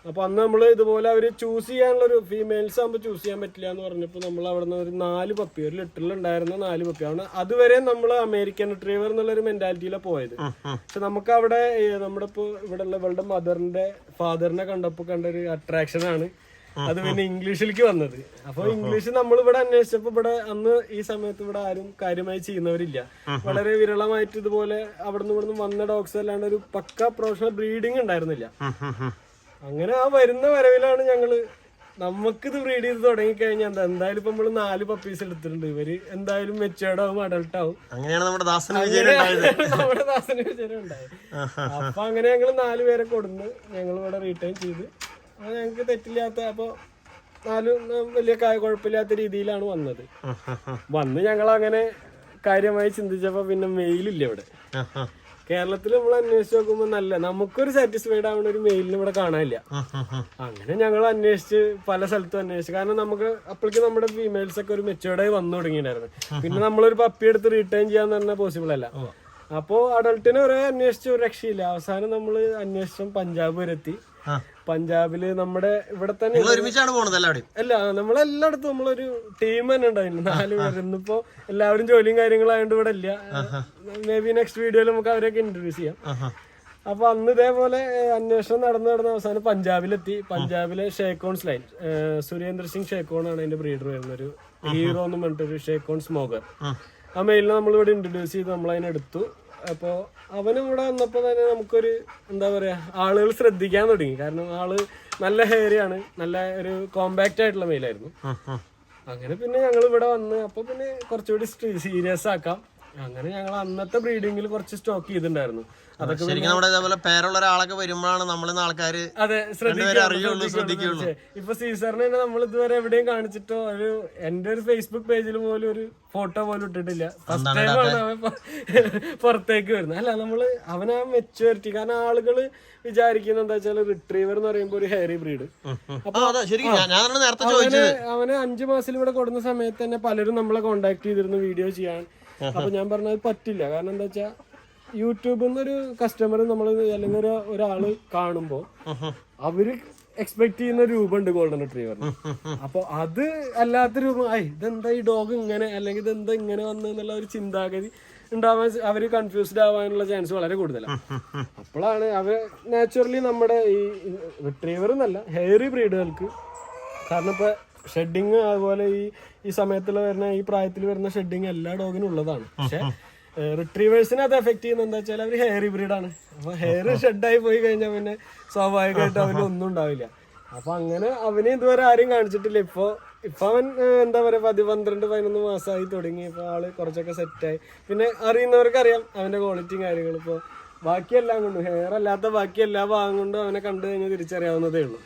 അപ്പൊ അന്ന് നമ്മള് ഇതുപോലെ അവര് ചൂസ് ചെയ്യാനുള്ള ഒരു ഫീമെയിൽസ് ആകുമ്പോൾ ചൂസ് ചെയ്യാൻ പറ്റില്ല എന്ന് പറഞ്ഞപ്പോ നമ്മൾ അവിടെ നിന്ന് ഒരു 4 പപ്പി, ഒരു ലിറ്ററിൽ ഉണ്ടായിരുന്ന 4 പപ്പി ആണ്. അതുവരെ നമ്മൾ അമേരിക്കൻ റിട്രീവർ എന്നുള്ള ഒരു മെന്റാലിറ്റിയിലാണ് പോയത്. പക്ഷെ നമുക്ക് അവിടെ നമ്മുടെ ഇപ്പൊ ഇവിടെ ഉള്ള ഇവളുടെ മദറിന്റെ ഫാദറിനെ കണ്ടപ്പോ കണ്ടൊരു അട്രാക്ഷൻ ആണ് അത് പിന്നെ ഇംഗ്ലീഷിലേക്ക് വന്നത്. അപ്പൊ ഇംഗ്ലീഷ് നമ്മൾ ഇവിടെ അന്വേഷിച്ചപ്പോ ഇവിടെ അന്ന് ഈ സമയത്ത് ഇവിടെ ആരും കാര്യമായി ചെയ്യുന്നവരില്ല. വളരെ വിരളമായിട്ട് ഇതുപോലെ അവിടുന്ന് ഇവിടുന്ന് വന്ന ഡോഗ്സ് അല്ലാണ്ട് ഒരു പക്ക പ്രൊഫഷണൽ ബ്രീഡിങ് ഉണ്ടായിരുന്നില്ല. അങ്ങനെ ആ വരുന്ന വരവിലാണ് ഞങ്ങള് നമുക്കിത് ബ്രീഡ് ചെയ്ത് തുടങ്ങിക്കഴിഞ്ഞാൽ എന്തായാലും ഇപ്പൊ നമ്മള് 4 പപ്പീസ് എടുത്തിട്ടുണ്ട്. ഇവര് എന്തായാലും മെച്ചേർഡ് ആവും, അഡൾട്ട് ആവും. അങ്ങനെയാണ് നമ്മുടെ ദാസന് വിചാരം ഉണ്ടായത്. അപ്പൊ അങ്ങനെ ഞങ്ങള് 4 പേരെ കൊടുന്ന് ഞങ്ങൾ ഇവിടെ റീറ്റൈൻ ചെയ്ത് ഞങ്ങക്ക് തെറ്റില്ലാത്ത, അപ്പൊ 4 വലിയ കുഴപ്പമില്ലാത്ത രീതിയിലാണ് വന്നത്. വന്ന് ഞങ്ങൾ അങ്ങനെ കാര്യമായി ചിന്തിച്ചപ്പോ പിന്നെ മെയിലില്ല ഇവിടെ. കേരളത്തിൽ നമ്മൾ അന്വേഷിച്ച് നോക്കുമ്പോ നമുക്കൊരു സാറ്റിസ്ഫൈഡ് ആവുന്ന ഒരു മെയിലിന് ഇവിടെ കാണാനില്ല. അങ്ങനെ ഞങ്ങൾ അന്വേഷിച്ച് പല സ്ഥലത്തും അന്വേഷിച്ചു. കാരണം നമുക്ക് അപ്പോഴേക്ക് നമ്മുടെ ഫീമെയിൽസ് ഒക്കെ ഒരു മെച്ചുവേർഡായി വന്നു തുടങ്ങിയിട്ടുണ്ടായിരുന്നു. പിന്നെ നമ്മളൊരു പപ്പി എടുത്ത് റിട്ടേൺ ചെയ്യാന്ന് പറഞ്ഞാൽ പോസിബിൾ അല്ല. അപ്പോ അഡൾട്ടിനെ ഒരേ അന്വേഷിച്ച് ഒരു രക്ഷയില്ല. അവസാനം നമ്മള് അന്വേഷണം പഞ്ചാബ് വരെ എത്തി. പഞ്ചാബില് നമ്മുടെ ഇവിടെ തന്നെ അല്ല, നമ്മളെല്ലായിടത്തും നമ്മളൊരു ടീം തന്നെ ഉണ്ടായിരുന്നു, 4 പേര്. ഇന്നിപ്പോ എല്ലാവരും ജോലിയും കാര്യങ്ങളായോണ്ട് ഇവിടെ ഇല്ല. മേ ബി നെക്സ്റ്റ് വീഡിയോയിൽ നമുക്ക് അവരെയൊക്കെ ഇന്റർവ്യൂസ് ചെയ്യാം. അപ്പൊ അന്ന് ഇതേപോലെ അന്വേഷണം നടന്ന് അവസാനം പഞ്ചാബിലെത്തി. പഞ്ചാബിലെ ഷേക്കോൺസ് ലൈൻ, സുരേന്ദ്ര സിംഗ് ഷേക്കോൺ ആണ് അതിന്റെ ബ്രീഡർ വരുന്ന, ഒരു ഹീറോ എന്ന് പറഞ്ഞിട്ടൊരു ഷേക്കോൺ സ്മോഗർ. ആ മെയിലിനെ നമ്മളിവിടെ ഇൻട്രൊഡ്യൂസ് ചെയ്ത് നമ്മളതിനെടുത്തു. അപ്പോ അവനും ഇവിടെ വന്നപ്പോ തന്നെ നമുക്കൊരു എന്താ പറയാ, ആളുകൾ ശ്രദ്ധിക്കാൻ തുടങ്ങി. കാരണം ആള് നല്ല ഹെയറിയാണ്, നല്ല ഒരു കോമ്പാക്റ്റ് ആയിട്ടുള്ള മെയിലായിരുന്നു. അങ്ങനെ പിന്നെ ഞങ്ങൾ ഇവിടെ വന്ന് അപ്പൊ പിന്നെ കുറച്ചുകൂടി സീരിയസ് ആക്കാം. അങ്ങനെ ഞങ്ങൾ അന്നത്തെ ബ്രീഡിങ്ങിൽ കുറച്ച് സ്റ്റോക്ക് ചെയ്തിട്ടുണ്ടായിരുന്നു. അതൊക്കെ പേരുള്ള ഒരാളൊക്കെ വരുമ്പോഴാണ് നമ്മളിന്ന് ആൾക്കാര് അതെ ശ്രദ്ധിക്കുള്ളൂ. ഇപ്പൊ സീസറിന് തന്നെ നമ്മൾ ഇതുവരെ എവിടെയും കാണിച്ചിട്ടോ എന്റെ ഒരു ഫേസ്ബുക്ക് പേജിൽ പോലും ഒരു ഫോട്ടോ പോലും ഇട്ടിട്ടില്ല. ഫസ്റ്റ് ടൈമാണ് അവൻ പുറത്തേക്ക് വരുന്നത്. അല്ല, നമ്മള് അവനാ മെച്യൂരിറ്റി. കാരണം ആളുകള് വിചാരിക്കുന്നത് എന്താ വെച്ചാൽ റിട്രീവർ എന്ന് പറയുമ്പോ ഒരു ഹെയറി ബ്രീഡ്. അവനെ 5 മാസത്തിൽ ഇവിടെ കൊടുക്കുന്ന സമയത്ത് തന്നെ പലരും നമ്മളെ കോണ്ടാക്ട് ചെയ്തിരുന്നു വീഡിയോ ചെയ്യാൻ. അപ്പൊ ഞാൻ പറഞ്ഞത് പറ്റില്ല. കാരണം എന്താ വെച്ചാ യൂട്യൂബിൽ നിന്നൊരു കസ്റ്റമർ നമ്മൾ അല്ലെങ്കിൽ ഒരാള് കാണുമ്പോ അവര് എക്സ്പെക്ട് ചെയ്യുന്ന രൂപമുണ്ട് ഗോൾഡൻ റിട്രീവറിന്. അപ്പൊ അത് അല്ലാത്ത രൂപം, ഇതെന്താ ഈ ഡോഗ് ഇങ്ങനെ, അല്ലെങ്കിൽ ഇതെന്താ ഇങ്ങനെ വന്നു എന്നുള്ള ഒരു ചിന്താഗതി ഉണ്ടാവാൻ അവര് കൺഫ്യൂസ്ഡ് ആവാനുള്ള ചാൻസ് വളരെ കൂടുതലാണ്. അപ്പോഴാണ് അവർ നാച്ചുറലി നമ്മുടെ ഈ റിട്രീവർ എന്നല്ല ഹെയറി ബ്രീഡുകൾക്ക്, കാരണം ഇപ്പൊ ഷെഡിങ് അതുപോലെ ഈ സമയത്തുള്ള വരുന്ന ഈ പ്രായത്തിൽ വരുന്ന ഷെഡിങ് എല്ലാ ഡോഗിനും ഉള്ളതാണ്. പക്ഷെ റിട്രീവേഴ്സിനെ അത് എഫക്ട് ചെയ്യുന്നത് എന്താ വെച്ചാൽ അവർ ഹെയറി ബ്രീഡാണ്. അപ്പൊ ഹെയർ ഷെഡായി പോയി കഴിഞ്ഞാൽ പിന്നെ സ്വാഭാവികമായിട്ട് അവന് ഒന്നും ഉണ്ടാവില്ല. അപ്പൊ അങ്ങനെ അവനെ ഇതുവരെ ആരും കാണിച്ചിട്ടില്ല. ഇപ്പൊ അവൻ എന്താ പറയാ 12-11 മാസമായി തുടങ്ങി. ഇപ്പൊ ആള് കുറച്ചൊക്കെ സെറ്റായി. പിന്നെ അറിയുന്നവർക്ക് അറിയാം അവന്റെ ക്വാളിറ്റിയും കാര്യങ്ങളും. ഇപ്പൊ ബാക്കിയെല്ലാം കൊണ്ടും ഹെയർ അല്ലാത്ത ബാക്കി എല്ലാ ഭാഗം കൊണ്ടും അവനെ കണ്ടു കഴിഞ്ഞാൽ തിരിച്ചറിയാവുന്നതേ ഉള്ളൂ.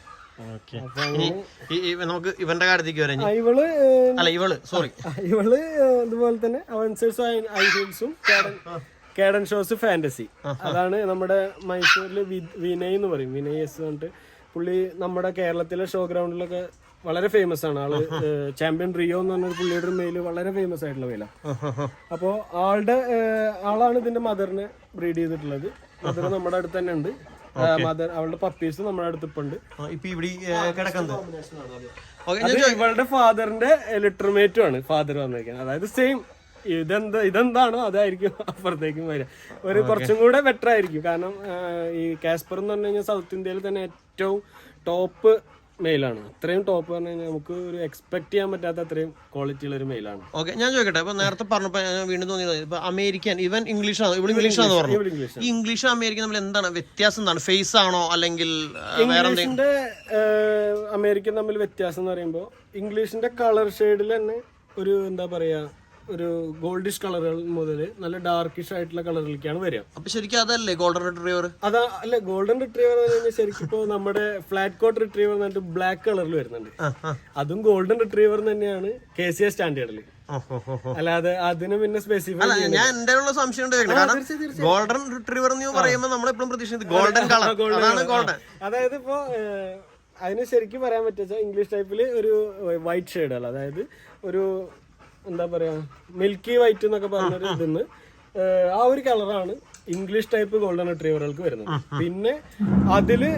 നമുക്ക് ഇവന്റെ കാര്യത്തേക്ക് വരാം. ഇവള് ഇതുപോലെ തന്നെ അവൻസേഴ്സും ഐ ഹീൽസും കേഡൻ ഷോസ് ഫാന്റസി. അതാണ് നമ്മുടെ മൈസൂരില് വിനയ് എന്ന് പറയും, വിനയ് എസ് പറഞ്ഞിട്ട്. പുള്ളി നമ്മുടെ കേരളത്തിലെ ഷോ ഗ്രൗണ്ടിലൊക്കെ വളരെ ഫേമസ് ആണ്. ആള് ചാമ്പ്യൻ റിയോ എന്ന് പറഞ്ഞ പുള്ളിയുടെ ഒരു മെയില് വളരെ ഫേമസ് ആയിട്ടുള്ള മെയിലാണ്. അപ്പോ ആളാണ് ഇതിന്റെ മദറിനെ ബ്രീഡ് ചെയ്തിട്ടുള്ളത്. മദർ നമ്മുടെ അടുത്ത് തന്നെ ഉണ്ട്. മദർ അവളുടെ പപ്പീസ് നമ്മുടെ അടുത്ത് ഇപ്പൊ ഉണ്ട്. ഇവളുടെ ഫാദറിന്റെ ലിറ്റർമേറ്റും ആണ് ഫാദർ വന്നിരിക്കുന്നത്. അതായത് സെയിം ഇതെന്താണോ അതായിരിക്കും അപ്പുറത്തേക്കും വരിക. ഒരു കുറച്ചും കൂടെ ബെറ്റർ ആയിരിക്കും. കാരണം ഈ കാസ്പർ എന്ന് പറഞ്ഞു കഴിഞ്ഞാൽ സൗത്ത് ഇന്ത്യയിൽ തന്നെ ഏറ്റവും ടോപ്പ് മെയിലാണ്. അത്രയും ടോപ്പ് പറഞ്ഞു കഴിഞ്ഞാൽ നമുക്ക് ഒരു എക്സ്പെക്ട് ചെയ്യാൻ പറ്റാത്ത അത്രയും ക്വാളിറ്റി ഉള്ള ഒരു മെയിലാണ്. ഓക്കെ, ഞാൻ ചോദിക്കട്ടെ, ഇപ്പൊ നേരത്തെ പറഞ്ഞപ്പോ ഞാൻ വീണ്ടും തോന്നിയത് ഇപ്പൊ അമേരിക്കൻ ഇവൻ ഇംഗ്ലീഷാണ്, ഇവിടെ ഇംഗ്ലീഷാന്ന് പറഞ്ഞു. ഈ ഇംഗ്ലീഷും അമേരിക്കൻ തമ്മിൽ എന്താണ് വ്യത്യാസം? എന്താണ്, ഫേസ് ആണോ അല്ലെങ്കിൽ ഇംഗ്ലീഷിന്റെ അമേരിക്കൻ തമ്മിൽ വ്യത്യാസം എന്ന് പറയുമ്പോൾ ഇംഗ്ലീഷിന്റെ കളർ ഷെയ്ഡിൽ തന്നെ ഒരു എന്താ പറയാ, ഒരു ഗോൾഡിഷ് കളറുകൾ മുതൽ നല്ല ഡാർക്കിഷ് ആയിട്ടുള്ള കളറിലേക്കാണ് വരിക. അപ്പൊ ശരിക്കും അതല്ലേ ഗോൾഡൻ റിട്രീവർ? അതാ അല്ലെ, ഗോൾഡൻ റിട്രീവർ എന്ന് പറഞ്ഞാൽ ശരിക്കും ഇപ്പൊ നമ്മുടെ ഫ്ലാറ്റ് കോട്ട് റിട്രീവർ എന്നിട്ട് ബ്ലാക്ക് കളറിൽ വരുന്നുണ്ട്. അതും ഗോൾഡൻ റിട്രീവർ തന്നെയാണ് KCA സ്റ്റാൻഡേർഡിൽ. അല്ലാതെ അതിന് പിന്നെ സ്പെസിഫൈ ഞാൻ എന്റെ ഉള്ള സംശയം ഗോൾഡൻ റിട്രീവർ എന്ന് പറയുമ്പോൾ നമ്മളെപ്പോഴും പ്രതീക്ഷിച്ചത് ഗോൾഡൻ കളർ. അതായത് ഇപ്പോ അതിന് ശരിക്കും പറയാൻ പറ്റുക ഇംഗ്ലീഷ് ടൈപ്പില് ഒരു വൈറ്റ് ഷെയ്ഡല്ല, അതായത് ഒരു എന്താ പറയാ മിൽക്കി വൈറ്റ് എന്നൊക്കെ പറഞ്ഞൊരു ഇതിന്ന് ആ ഒരു കളറാണ് ഇംഗ്ലീഷ് ടൈപ്പ് ഗോൾഡൻ റിട്രീവറുകൾക്ക് വരുന്നത്. പിന്നെ അതില്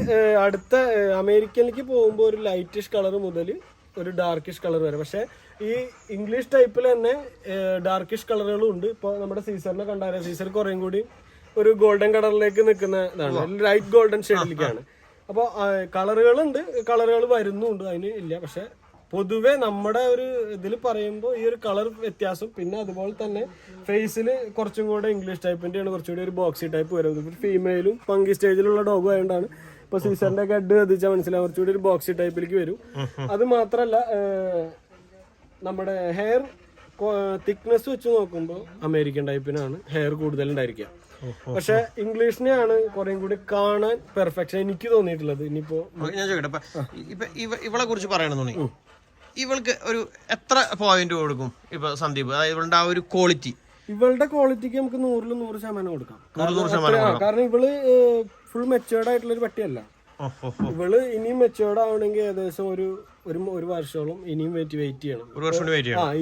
അടുത്ത അമേരിക്കനിലേക്ക് പോകുമ്പോൾ ഒരു ലൈറ്റിഷ് കളർ മുതൽ ഒരു ഡാർക്കിഷ് കളർ വരെ. പക്ഷെ ഈ ഇംഗ്ലീഷ് ടൈപ്പിൽ തന്നെ ഡാർക്കിഷ് കളറുകളും ഉണ്ട്. ഇപ്പോൾ നമ്മുടെ സീസറിനെ കണ്ടാൽ സീസർ കുറേം കൂടി ഒരു ഗോൾഡൻ കളറിലേക്ക് നിൽക്കുന്ന ഇതാണ്, ലൈറ്റ് ഗോൾഡൻ ഷെയ്ഡിലേക്കാണ്. അപ്പോൾ കളറുകളുണ്ട്, കളറുകൾ വരുന്നുണ്ട്, അതിന് ഇല്ല. പക്ഷെ പൊതുവെ നമ്മുടെ ഒരു ഇതിൽ പറയുമ്പോൾ ഈ ഒരു കളർ വ്യത്യാസം, പിന്നെ അതുപോലെ തന്നെ ഫേസിൽ കുറച്ചും കൂടെ ഇംഗ്ലീഷ് ടൈപ്പിന്റെയാണ് കുറച്ചുകൂടി ഒരു ബോക്സി ടൈപ്പ് വരുന്നത്. ഫീമെയിലും പങ്കി സ്റ്റേജിലുള്ള ഡോഗും ആയതുകൊണ്ടാണ് ഇപ്പൊ സീസറിന്റെ ഒക്കെ ഹെഡ് ശ്രദ്ധിച്ചാൽ മനസ്സിലാവും കുറച്ചുകൂടി ഒരു ബോക്സി ടൈപ്പിലേക്ക് വരും. അത് മാത്രല്ല നമ്മുടെ ഹെയർ തിക്നെസ് വെച്ച് നോക്കുമ്പോൾ അമേരിക്കൻ ടൈപ്പിനാണ് ഹെയർ കൂടുതൽ ഉണ്ടായിരിക്കുക. പക്ഷെ ഇംഗ്ലീഷിനെയാണ് കുറെ കൂടി കാണാൻ പെർഫെക്ഷൻ എനിക്ക് തോന്നിയിട്ടുള്ളത്. ഇനിയിപ്പോ ഞാൻ ചോദിക്കട്ടെ, ഇവളെ കുറിച്ച് പറയണമെന്നുണ്ടെങ്കിൽ ഇവൾക്ക് ഒരു എത്ര പോയിന്റ് കൊടുക്കും ഇപ്പൊ സന്ദീപ്? അതായത് ഇവളുടെ ആ ഒരു ക്വാളിറ്റി ഇവളുടെ ക്വാളിറ്റിക്ക് നമുക്ക് 100% കൊടുക്കാം. കാരണം ഇവള് ഫുൾ മെച്ചുവേർഡ് ആയിട്ടുള്ള ഒരു പട്ടിയല്ല. ഇവള് ഇനിയും മെച്ചുവേർഡ് ആവണമെങ്കിൽ ഏകദേശം ഒരു വർഷത്തോളം ഇനിയും വെയിറ്റ് ചെയ്യണം.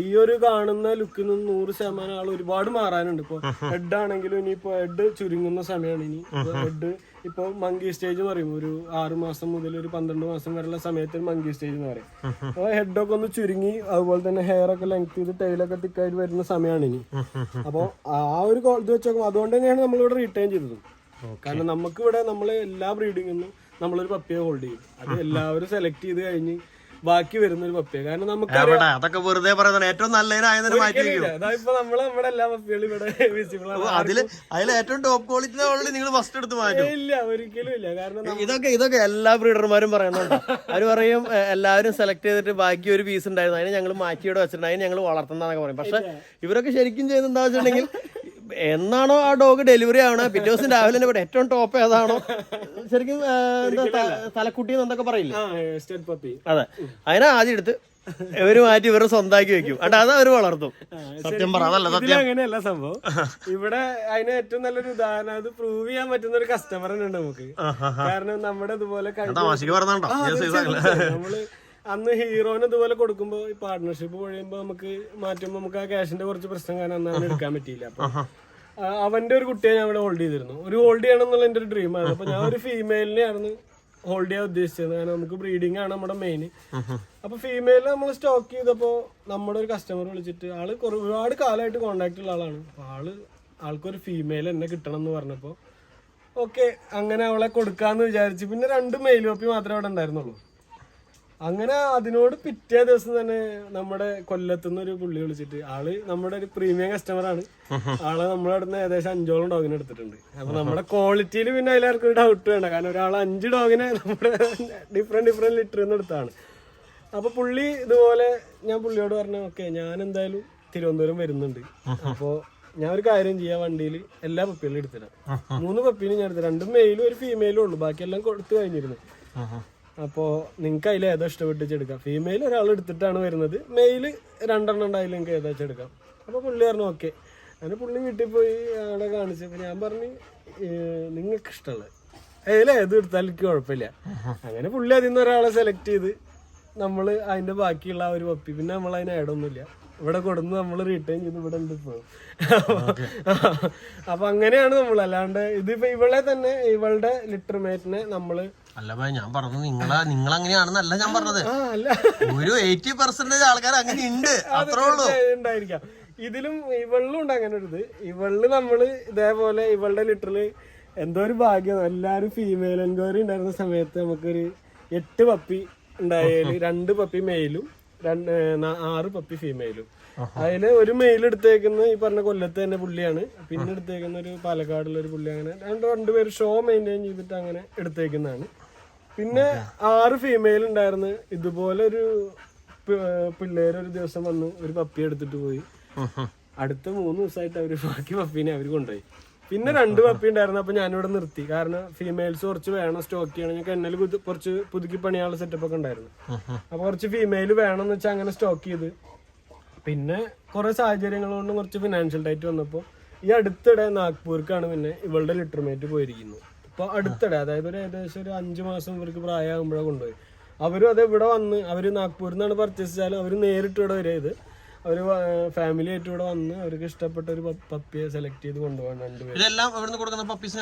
ഈ ഒരു കാണുന്ന ലുക്കിൽ നിന്ന് 100% ആൾ ഒരുപാട് മാറാനുണ്ട്. ഇപ്പൊ ഹെഡ് ആണെങ്കിലും ഇനിയിപ്പോ ഹെഡ് ചുരുങ്ങുന്ന സമയമാണ്. ഇനി ഹെഡ് ഇപ്പൊ മങ്കി സ്റ്റേജ് എന്ന് പറയും, ഒരു 6 മാസം മുതൽ ഒരു 12 മാസം വരെയുള്ള സമയത്ത് മങ്കി സ്റ്റേജ് എന്ന് പറയും. അപ്പൊ ഹെഡൊക്കെ ഒന്ന് ചുരുങ്ങി, അതുപോലെ തന്നെ ഹെയർ ഒക്കെ ലെങ്ത് ചെയ്ത് ടൈലൊക്കെ തിക്കായിട്ട് വരുന്ന സമയമാണ് ഇനി. അപ്പൊ ആ ഒരു ഇത് വെച്ച് നോക്കുമ്പോൾ അതുകൊണ്ട് തന്നെയാണ് നമ്മളിവിടെ റീറ്റെയിൻ ചെയ്തത്. കാരണം നമുക്കിവിടെ നമ്മളെ എല്ലാ ബ്രീഡിങ്ങും നമ്മളൊരു പപ്പിയെ ഹോൾഡ് ചെയ്യും. അത് എല്ലാവരും സെലക്ട് ചെയ്ത് കഴിഞ്ഞ് ബാക്കി വരുന്ന ഒരു പപ്പിയെ. കാരണം നമുക്ക് അതൊക്കെ വെറുതെ പറയുന്നത് ഏറ്റവും നല്ലതിനായതിനെ മാറ്റി അതായപ്പോ നമ്മുടെ എല്ലാ പപ്പികളും ഇവിടെ വിസിബിൾ ആണ്. അതിൽ ഏറ്റവും ടോപ്പ് ക്വാളിറ്റി ഓൾറെഡി നിങ്ങൾ ഫസ്റ്റ് എടുത്ത് മാറ്റും. ഇല്ല, ഒരിക്കലും ഇല്ല. കാരണം ഇതൊക്കെ എല്ലാ ബ്രീഡർമാരും പറയുന്നുണ്ട്. അവര് പറയും എല്ലാവരും സെലക്ട് ചെയ്തിട്ട് ബാക്കി ഒരു പീസ് ഉണ്ടായിരുന്നു, അതിന് ഞങ്ങൾ മാറ്റിയോടെ വെച്ചിട്ടുണ്ട്, അതിന് ഞങ്ങൾ വളർത്തുന്നതൊക്കെ പറയും. പക്ഷെ ഇവരൊക്കെ ശരിക്കും ചെയ്യുന്നത് എന്താ വെച്ചിട്ടുണ്ടെങ്കിൽ എന്നാണോ ആ ഡോഗ് ഡെലിവറി ആവണോ പിറ്റേ ദിവസം രാവിലെ ഇവിടെ ഏറ്റവും ടോപ്പ് ഏതാണോ ശരിക്കും തലക്കുട്ടി എന്നൊക്കെ പറയില്ലേ, അതെ, അതിനെ ആദ്യം എടുത്ത് ഇവര് മാറ്റി ഇവരെ സ്വന്തമാക്കി വെക്കും. അണ്ട് അത് അവര് വളർത്തും. സത്യം പറ, അതല്ല സത്യം. അങ്ങനെയല്ല സംഭവം. ഇവിടെ അതിന് ഏറ്റവും നല്ലൊരു ഉദാഹരണം, അത് പ്രൂവ് ചെയ്യാൻ പറ്റുന്ന ഒരു കസ്റ്റമർ ഉണ്ട് നമുക്ക്. കാരണം നമ്മുടെ ഇതുപോലെ നമ്മള് അന്ന് ഹീറോന് ഇതുപോലെ കൊടുക്കുമ്പോ ഈ പാർട്ട്ണർഷിപ്പ് കഴിയുമ്പോ നമുക്ക് മാറ്റുമ്പോ നമുക്ക് ആ ക്യാഷിന്റെ കുറച്ച് പ്രശ്നം കാരണം അന്ന് എടുക്കാൻ പറ്റിയില്ല. അപ്പൊ അവന്റെ ഒരു കുട്ടിയെ ഞാൻ ഇവിടെ ഹോൾഡ് ചെയ്തിരുന്നു. ഹോൾഡ് ചെയ്യണം എന്നുള്ള എന്റെ ഒരു ഡ്രീമാണ്. അപ്പൊ ഞാൻ ഒരു ഫീമെയിലിനെയാണ് ഹോൾഡ് ചെയ്യാൻ ഉദ്ദേശിച്ചത്. കാരണം നമുക്ക് ബ്രീഡിംഗ് ആണ് നമ്മുടെ മെയിൻ. അപ്പൊ ഫീമെയിൽ നമ്മൾ സ്റ്റോക്ക് ചെയ്തപ്പോ നമ്മുടെ ഒരു കസ്റ്റമർ വിളിച്ചിട്ട്, ആള് ഒരുപാട് കാലമായിട്ട് കോണ്ടാക്ട് ഉള്ള ആളാണ്. അപ്പൊ ആൾക്കൊരു ഫീമെയിൽ എന്നെ കിട്ടണം എന്ന് പറഞ്ഞപ്പോ ഓക്കെ അങ്ങനെ അവളെ കൊടുക്കാന്ന് വിചാരിച്ചു. പിന്നെ 2 മെയിൽ പപ്പി മാത്രമേ അവിടെ ഉണ്ടായിരുന്നുള്ളൂ. അങ്ങനെ അതിനോട് പിറ്റേ ദിവസം തന്നെ നമ്മുടെ കൊല്ലത്തുനിന്ന് ഒരു പുള്ളി വിളിച്ചിട്ട്, ആള് നമ്മുടെ ഒരു പ്രീമിയം കസ്റ്റമറാണ്. ആള് നമ്മുടെ അടുത്ത് ഏകദേശം 5 ഡോഗിനെ എടുത്തിട്ടുണ്ട്. അപ്പൊ നമ്മുടെ ക്വാളിറ്റിയിൽ പിന്നെ അതിലാർക്കും ഒരു ഡൗട്ട് വേണ്ട. കാരണം ഒരാൾ 5 ഡോഗിനെ നമ്മുടെ ഡിഫറെന്റ് ലിറ്ററിൽ നിന്ന് എടുത്താണ്. അപ്പൊ പുള്ളി ഇതുപോലെ ഞാൻ പുള്ളിയോട് പറഞ്ഞു, ഓക്കെ ഞാൻ എന്തായാലും തിരുവനന്തപുരം വരുന്നുണ്ട്, അപ്പോ ഞാൻ ഒരു കാര്യം ചെയ്യാം, വണ്ടിയിൽ എല്ലാ പപ്പികളും എടുത്തിടാം. 3 പപ്പീനും ഞാൻ എടുത്തിട്ട് 2 മെയിലും ഒരു ഫീമെയിലും ഉള്ളു, ബാക്കിയെല്ലാം കൊടുത്തു കഴിഞ്ഞിരുന്നു. അപ്പോ നിങ്ങൾക്ക് അതിൽ ഏതോ ഇഷ്ടപ്പെട്ടിച്ചെടുക്കാം. ഫീമെയിൽ ഒരാൾ എടുത്തിട്ടാണ് വരുന്നത്, മെയില് 2 ഉണ്ടായാലും നിങ്ങൾക്ക് ഏതാ വെച്ചെടുക്കാം. അപ്പൊ പുള്ളി പറഞ്ഞു ഓക്കെ. അങ്ങനെ പുള്ളി വീട്ടിൽ പോയി അവിടെ കാണിച്ചപ്പോ ഞാൻ പറഞ്ഞു നിങ്ങൾക്ക് ഇഷ്ടമുള്ളത് ഏത് എടുത്താലും എനിക്ക് കുഴപ്പമില്ല. അങ്ങനെ പുള്ളി അതിൽ നിന്ന് ഒരാളെ സെലക്ട് ചെയ്ത് നമ്മള് അതിന്റെ ബാക്കിയുള്ള ഒരു പപ്പി പിന്നെ നമ്മൾ അതിന് ആഡൊന്നുമില്ല, ഇവിടെ കൊടുന്ന് നമ്മൾ റീറ്റെയിൻ ചെയ്ത് ഇവിടെ ഉണ്ട് പോകും. അപ്പൊ അങ്ങനെയാണ് നമ്മൾ. അല്ലാണ്ട് ഇതിപ്പോ ഇവളെ തന്നെ ഇവളുടെ ലിറ്റർ മേറ്റിനെ നമ്മള് അല്ല ഭായി, ഞാൻ പറഞ്ഞു നിങ്ങൾ അങ്ങനെയാണെന്നല്ല ഞാൻ പറഞ്ഞത്. ഒരു 80% ആൾക്കാർ അങ്ങനെ ഉണ്ട്, അത്രേ ഉള്ളൂ. ഉണ്ടായിരിക്കാം. ഇതിലും ഇവളിലും ഉണ്ട് അങ്ങനെ ഒരു ഇത്. ഇവളില് നമ്മള് ഇതേപോലെ ഇവളുടെ ലിറ്ററില് എന്തോ ഒരു ഭാഗ്യം, എല്ലാരും ഫീമെയിൽ എൻക്വയറി ഉണ്ടായിരുന്ന സമയത്ത് നമുക്കൊരു 8 പപ്പി ഉണ്ടായാല് 2 പപ്പി മെയിലും 6 പപ്പി ഫീമെയിലും. അതില് ഒരു മെയിൽ എടുത്തേക്കുന്ന ഈ പറഞ്ഞ കൊല്ലത്ത് തന്നെ പുള്ളിയാണ്. പിന്നെ എടുത്തേക്കുന്ന ഒരു പാലക്കാടുള്ള ഒരു പുള്ളി. അങ്ങനെ രണ്ടുപേര് ഷോ മെയിൻറ്റെയിൻ ചെയ്തിട്ട് അങ്ങനെ എടുത്തേക്കുന്നതാണ്. പിന്നെ 6 ഫീമെയിൽ ഉണ്ടായിരുന്നു. ഇതുപോലെ ഒരു പിള്ളേര് ഒരു ദിവസം വന്ന് ഒരു പപ്പി എടുത്തിട്ട് പോയി. അടുത്ത 3 ദിവസമായിട്ട് അവര് ബാക്കി പപ്പീനെ അവര് കൊണ്ടുപോയി. പിന്നെ 2 പപ്പി ഉണ്ടായിരുന്നു. അപ്പൊ ഞാനിവിടെ നിർത്തി. കാരണം ഫീമെയിൽസ് കുറച്ച് വേണം സ്റ്റോക്ക് ചെയ്യണം. ഞാൻ കennൽ കുറച്ച് പുതുക്കി പണിയാനുള്ള സെറ്റപ്പ് ഒക്കെ ഉണ്ടായിരുന്നു. അപ്പൊ കുറച്ച് ഫീമെയിൽ വേണം എന്ന് വെച്ചാൽ അങ്ങനെ സ്റ്റോക്ക് ചെയ്ത്. പിന്നെ കുറെ സാഹചര്യങ്ങൾ കൊണ്ട് കുറച്ച് ഫിനാൻഷ്യൽ ടൈറ്റ് വന്നപ്പോൾ ഈ അടുത്തിടെ നാഗ്പൂർക്കാണ് പിന്നെ ഇവളുടെ ലിറ്റർമേറ്റ് പോയിരിക്കുന്നത്. അപ്പോൾ അടുത്തിടെ, അതായത് ഏകദേശം ഒരു 5 മാസം ഇവർക്ക് പ്രായമാകുമ്പോഴാണ് കൊണ്ടുപോയി. അവരും അത് ഇവിടെ വന്ന് അവർ നാഗ്പൂരിൽ നിന്നാണ് പർച്ചേസ് ചെയ്താലും അവർ നേരിട്ട് ഇവിടെ വരെ ഇത് അവർ ഫാമിലി ആയിട്ട് ഇവിടെ വന്ന് അവർക്ക് ഇഷ്ടപ്പെട്ട ഒരു പപ്പിയെ സെലക്ട് ചെയ്ത് കൊണ്ടുപോകാൻ 2 പേര്.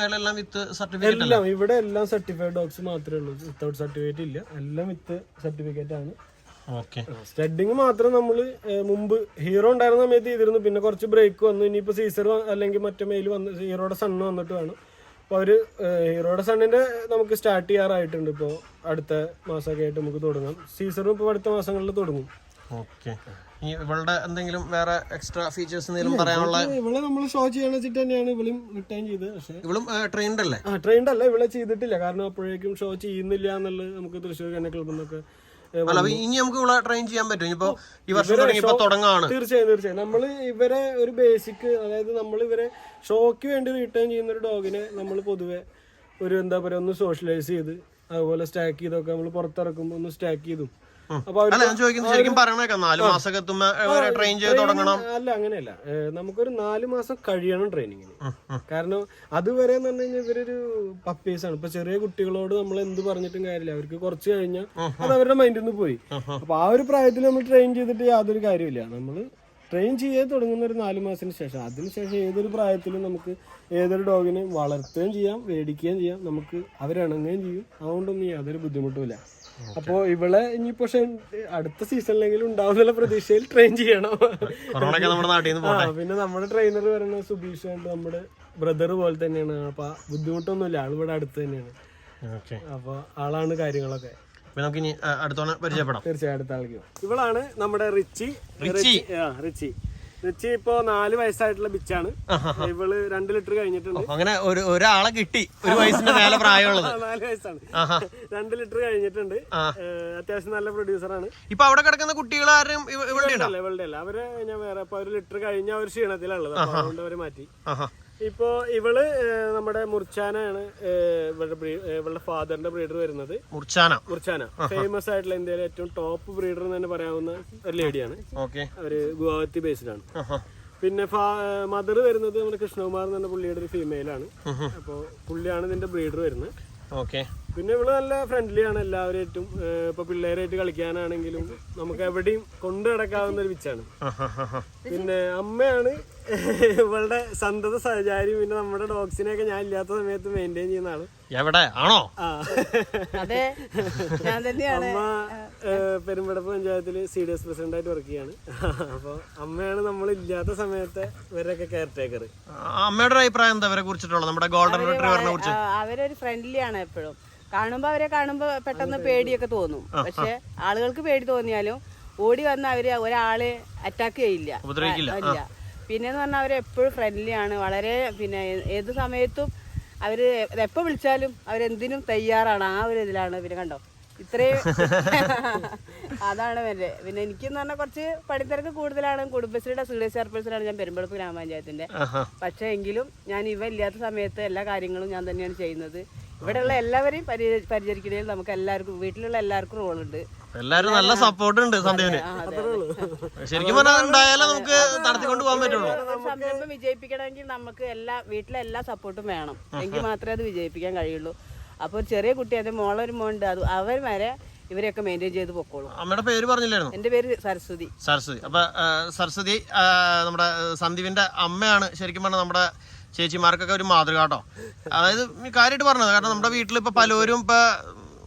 എല്ലാം ഇവിടെ എല്ലാം സർട്ടിഫൈഡ് ഡോഗ്സ് മാത്രമേ ഉള്ളൂ, വിത്തൗട്ട് സർട്ടിഫിക്കറ്റ് ഇല്ല. എല്ലാം വിത്ത് സർട്ടിഫിക്കറ്റ് ആണ്. സ്റ്റഡിങ് മാത്രം നമ്മള് മുമ്പ് ഹീറോ ഉണ്ടായിരുന്ന സമയത്ത് ചെയ്തിരുന്നു. പിന്നെ കുറച്ച് ബ്രേക്ക് വന്നു. ഇനിയിപ്പോ സീസർ അല്ലെങ്കിൽ മറ്റേ മെയിൽ വന്ന് ഹീറോയുടെ സണ്ണ് വന്നിട്ട് വേണം. അപ്പൊ അവര് ഹീറോയുടെ സണ്ണിന്റെ നമുക്ക് സ്റ്റാർട്ട് ചെയ്യാറായിട്ടുണ്ട്. ഇപ്പൊ അടുത്ത മാസമൊക്കെ ആയിട്ട് നമുക്ക് തുടങ്ങാം. സീസറും ഇപ്പൊ അടുത്ത മാസങ്ങളിൽ തുടങ്ങും. ഇവളുടെ എന്തെങ്കിലും വേറെ എക്സ്ട്രാ ഫീച്ചേഴ്സ് എന്തെങ്കിലും പറയാനുള്ള? ഇവളെ നമ്മൾ ഷോ ചെയ്യാന്ന് വെച്ചിട്ട് തന്നെയാണ് ഇവളും റിട്ടേൺ ചെയ്തത്. പക്ഷേ ഇവളും ട്രെയിൻഡ് അല്ലേ? ട്രെയിൻഡ് അല്ല, ഇവളെ ചെയ്തിട്ടില്ല. കാരണം അപ്പോഴേക്കും ഷോ ചെയ്യുന്നില്ല എന്നുള്ളത് നമുക്ക് തൃശ്ശൂർ കന്നെ ക്ലബിൽ നിന്നൊക്കെ. ഇനി നമുക്ക് ഇവിടെ ട്രെയിൻ ചെയ്യാൻ പറ്റും. ഇപ്പൊ ഈ വർഷം തുടങ്ങാണ്. തീർച്ചയായും നമ്മള് ഇവരെ ഒരു ബേസിക്, അതായത് നമ്മൾ ഇവരെ ഷോക്ക് വേണ്ടി റിട്ടേൺ ചെയ്യുന്ന ഒരു ഡോഗിനെ നമ്മൾ പൊതുവെ ഒരു എന്താ പറയുക ഒന്ന് സോഷ്യലൈസ് ചെയ്ത് അതുപോലെ സ്റ്റാക്ക് ചെയ്തൊക്കെ നമ്മൾ പുറത്തിറക്കുമ്പോൾ ഒന്ന് സ്റ്റാക്ക് ചെയ്തും അപ്പൊ ഞാൻ ചോദിക്കുന്നത് ശരിക്കും പറയണേക്കാം 4 മാസമൊക്കെ എത്തുമ്പോ ട്രെയിൻ ചെയ്ത് തുടങ്ങണം. അല്ല, അങ്ങനെയല്ല. നമുക്കൊരു 4 മാസം കഴിയണം ട്രെയിനിങ്ങിന്. കാരണം അതുവരെ എന്ന് പറഞ്ഞു കഴിഞ്ഞാൽ ഇവരൊരു പപ്പീസ് ആണ്. ഇപ്പൊ ചെറിയ കുട്ടികളോട് നമ്മൾ എന്ത് പറഞ്ഞിട്ടും കാര്യമില്ല. അവർക്ക് കുറച്ച് കഴിഞ്ഞാൽ അത് അവരുടെ മൈൻഡിൽ നിന്ന് പോയി. അപ്പൊ ആ ഒരു പ്രായത്തിൽ നമ്മൾ ട്രെയിൻ ചെയ്തിട്ട് യാതൊരു കാര്യമില്ല. നമ്മൾ ട്രെയിൻ ചെയ്യാൻ തുടങ്ങുന്ന ഒരു 4 മാസത്തിന് ശേഷം, അതിനുശേഷം ഏതൊരു പ്രായത്തിലും നമുക്ക് ഏതൊരു ഡോഗിനെ വളർത്തുകയും ചെയ്യാം, മേടിക്കുകയും ചെയ്യാം, നമുക്ക് അവരിണങ്ങുകയും ചെയ്യും. അതുകൊണ്ടൊന്നും യാതൊരു ബുദ്ധിമുട്ടുമില്ല. അപ്പോ ഇവളെ ഇനിയിപ്പോ അടുത്ത സീസണിലെങ്കിലും ഉണ്ടാവുന്നുള്ള പ്രതീക്ഷയിൽ ട്രെയിൻ ചെയ്യണം. പിന്നെ നമ്മുടെ ട്രെയിനർ പറയുന്നത് സുബീഷ് ആയിട്ട് നമ്മുടെ ബ്രദർ പോലെ തന്നെയാണ്. അപ്പൊ ബുദ്ധിമുട്ടൊന്നുമില്ല, ആളിവിടെ അടുത്ത് തന്നെയാണ്. അപ്പൊ ആളാണ് കാര്യങ്ങളൊക്കെ. പരിചയപ്പെടാം. തീർച്ചയായും അടുത്ത ആൾക്ക്. ഇവളാണ് നമ്മുടെ റിച്ചി. റിച്ചി ഇപ്പൊ 4 വയസ്സായിട്ടുള്ള ബിച്ചാണ്. ഇവള് 2 ലിറ്റർ കഴിഞ്ഞിട്ടുണ്ട്. അങ്ങനെ ഒരാളെ കിട്ടി, ഒരു വയസ്സിന്റെ മേലെ പ്രായമുള്ളത്. 4 വയസ്സാണ്. 2 ലിറ്റർ കഴിഞ്ഞിട്ടുണ്ട്. അത്യാവശ്യം നല്ല പ്രൊഡ്യൂസറാണ്. ഇപ്പൊ അവിടെ കിടക്കുന്ന കുട്ടികൾ ആരും ഇവളുടെ അല്ല, അവര് ഞാൻ വേറെ ഇപ്പൊ 1 ലിറ്റർ കഴിഞ്ഞ ഒരു ക്ഷീണത്തിലുള്ളത്. അതുകൊണ്ട് അവര് മാറ്റി. ഇപ്പൊ ഇവള് നമ്മുടെ മുർച്ചാനാണ്. ഇവളുടെ ഫാദറിന്റെ ബ്രീഡർ വരുന്നത് മുർച്ചാന. ഫേമസ് ആയിട്ടുള്ള ഇന്ത്യയിലെ ഏറ്റവും ടോപ്പ് ബ്രീഡർ എന്ന് തന്നെ പറയാവുന്ന ഒരു ലേഡിയാണ്. അവര് ഗുവാഹത്തി ബേസ്ഡ് ആണ്. പിന്നെ മദർ വരുന്നത് നമ്മുടെ കൃഷ്ണകുമാർ എന്ന് പറഞ്ഞ പുള്ളിയുടെ ഒരു ഫീമെയിലാണ്. അപ്പൊ പുള്ളിയാണ് ഇതിന്റെ ബ്രീഡർ വരുന്നത്. പിന്നെ ഇവള് നല്ല ഫ്രണ്ട്ലി ആണ് എല്ലാവരായിട്ടും. ഇപ്പൊ പിള്ളേരായിട്ട് കളിക്കാനാണെങ്കിലും നമുക്ക് എവിടെയും കൊണ്ടു നടക്കാവുന്ന ഒരു വിച്ചാണ്. പിന്നെ അമ്മയാണ് ഇവളുടെ സന്തത സഹചാരി. പിന്നെ നമ്മുടെ ഡോഗ്സിനെയൊക്കെ ഞാൻ ഇല്ലാത്ത സമയത്ത് മെയിൻറ്റെയിൻ ചെയ്യുന്ന ആള്. അമ്മ പെരുമ്പടപ്പ് പഞ്ചായത്തില് CDS പ്രസിഡന്റ് ആയിട്ട് വർക്ക് ചെയ്യാണ്. അപ്പൊ അമ്മയാണ് നമ്മൾ ഇല്ലാത്ത സമയത്ത് ഇവരൊക്കെ കെയർ ടേക്കർ. അമ്മയുടെ അഭിപ്രായം എന്താ അവരെ കുറിച്ചിട്ടുള്ള നമ്മുടെ ഗോൾഡൻ റിട്രീവറിനെ കുറിച്ച്? അവരൊരു ഫ്രണ്ട്ലി ആണ് എപ്പോഴും. അവരെ കാണുമ്പോ പെട്ടെന്ന് പേടിയൊക്കെ തോന്നും. പക്ഷെ ആളുകൾക്ക് പേടി തോന്നിയാലും ഓടി വന്ന് ഒരാളെ അറ്റാക്ക് ചെയ്യില്ല. പിന്നെന്ന് പറഞ്ഞാൽ അവര് എപ്പോഴും ഫ്രണ്ട്ലി ആണ്. വളരെ പിന്നെ ഏത് സമയത്തും അവര് എപ്പോ വിളിച്ചാലും അവരെന്തിനും തയ്യാറാണ്. ആ ഒരു ഇതിലാണ്. പിന്നെ കണ്ടോ ഇത്രയും അതാണ് വരെ. പിന്നെ എനിക്കെന്ന് പറഞ്ഞാൽ കുറച്ച് പണിത്തിരക്ക് കൂടുതലാണ്. കുടുംബശ്രീയുടെ CDS ചെയർപേഴ്സണാണ് ഞാൻ പെരുമ്പടപ്പ് ഗ്രാമപഞ്ചായത്തിന്റെ. പക്ഷെ എങ്കിലും ഞാൻ ഇല്ലാത്ത സമയത്ത് എല്ലാ കാര്യങ്ങളും ഞാൻ തന്നെയാണ് ചെയ്യുന്നത്. ഇവിടെയുള്ള എല്ലാവരെയും പരിചരിക്കുന്നതിൽ നമുക്ക് എല്ലാവർക്കും വീട്ടിലുള്ള എല്ലാവർക്കും റോളുണ്ട്. എല്ലാരും നല്ല സപ്പോർട്ട് ഉണ്ട് സന്ദീപിന്. ശരിക്കും പറഞ്ഞാൽ നമുക്ക് നടത്തിക്കൊണ്ട് പോകാൻ പറ്റുള്ളൂ. സംരംഭം വിജയിപ്പിക്കണമെങ്കിൽ നമുക്ക് വീട്ടിലെ എല്ലാ സപ്പോർട്ടും വേണം. എങ്കിൽ മാത്രമേ അത് വിജയിപ്പിക്കാൻ കഴിയുള്ളൂ. അപ്പൊ ചെറിയ കുട്ടി അത് മോളൊരു മോണ്ട് അത് അവർ വരെ ഇവരെയൊക്കെ മെയിൻറ്റെയിൻ ചെയ്ത് പൊക്കോളും. അമ്മയുടെ പേര് പറഞ്ഞില്ലായിരുന്നു? എന്റെ പേര് സരസ്വതി. അപ്പൊ സരസ്വതി നമ്മുടെ സന്ദീപിന്റെ അമ്മയാണ്. ശരിക്കും പറഞ്ഞാൽ നമ്മുടെ ചേച്ചിമാർക്കൊക്കെ ഒരു മാതൃക കേട്ടോ. അതായത് കാര്യമായിട്ട് പറഞ്ഞത്, കാരണം നമ്മുടെ വീട്ടിൽ ഇപ്പൊ പലരും ഇപ്പൊ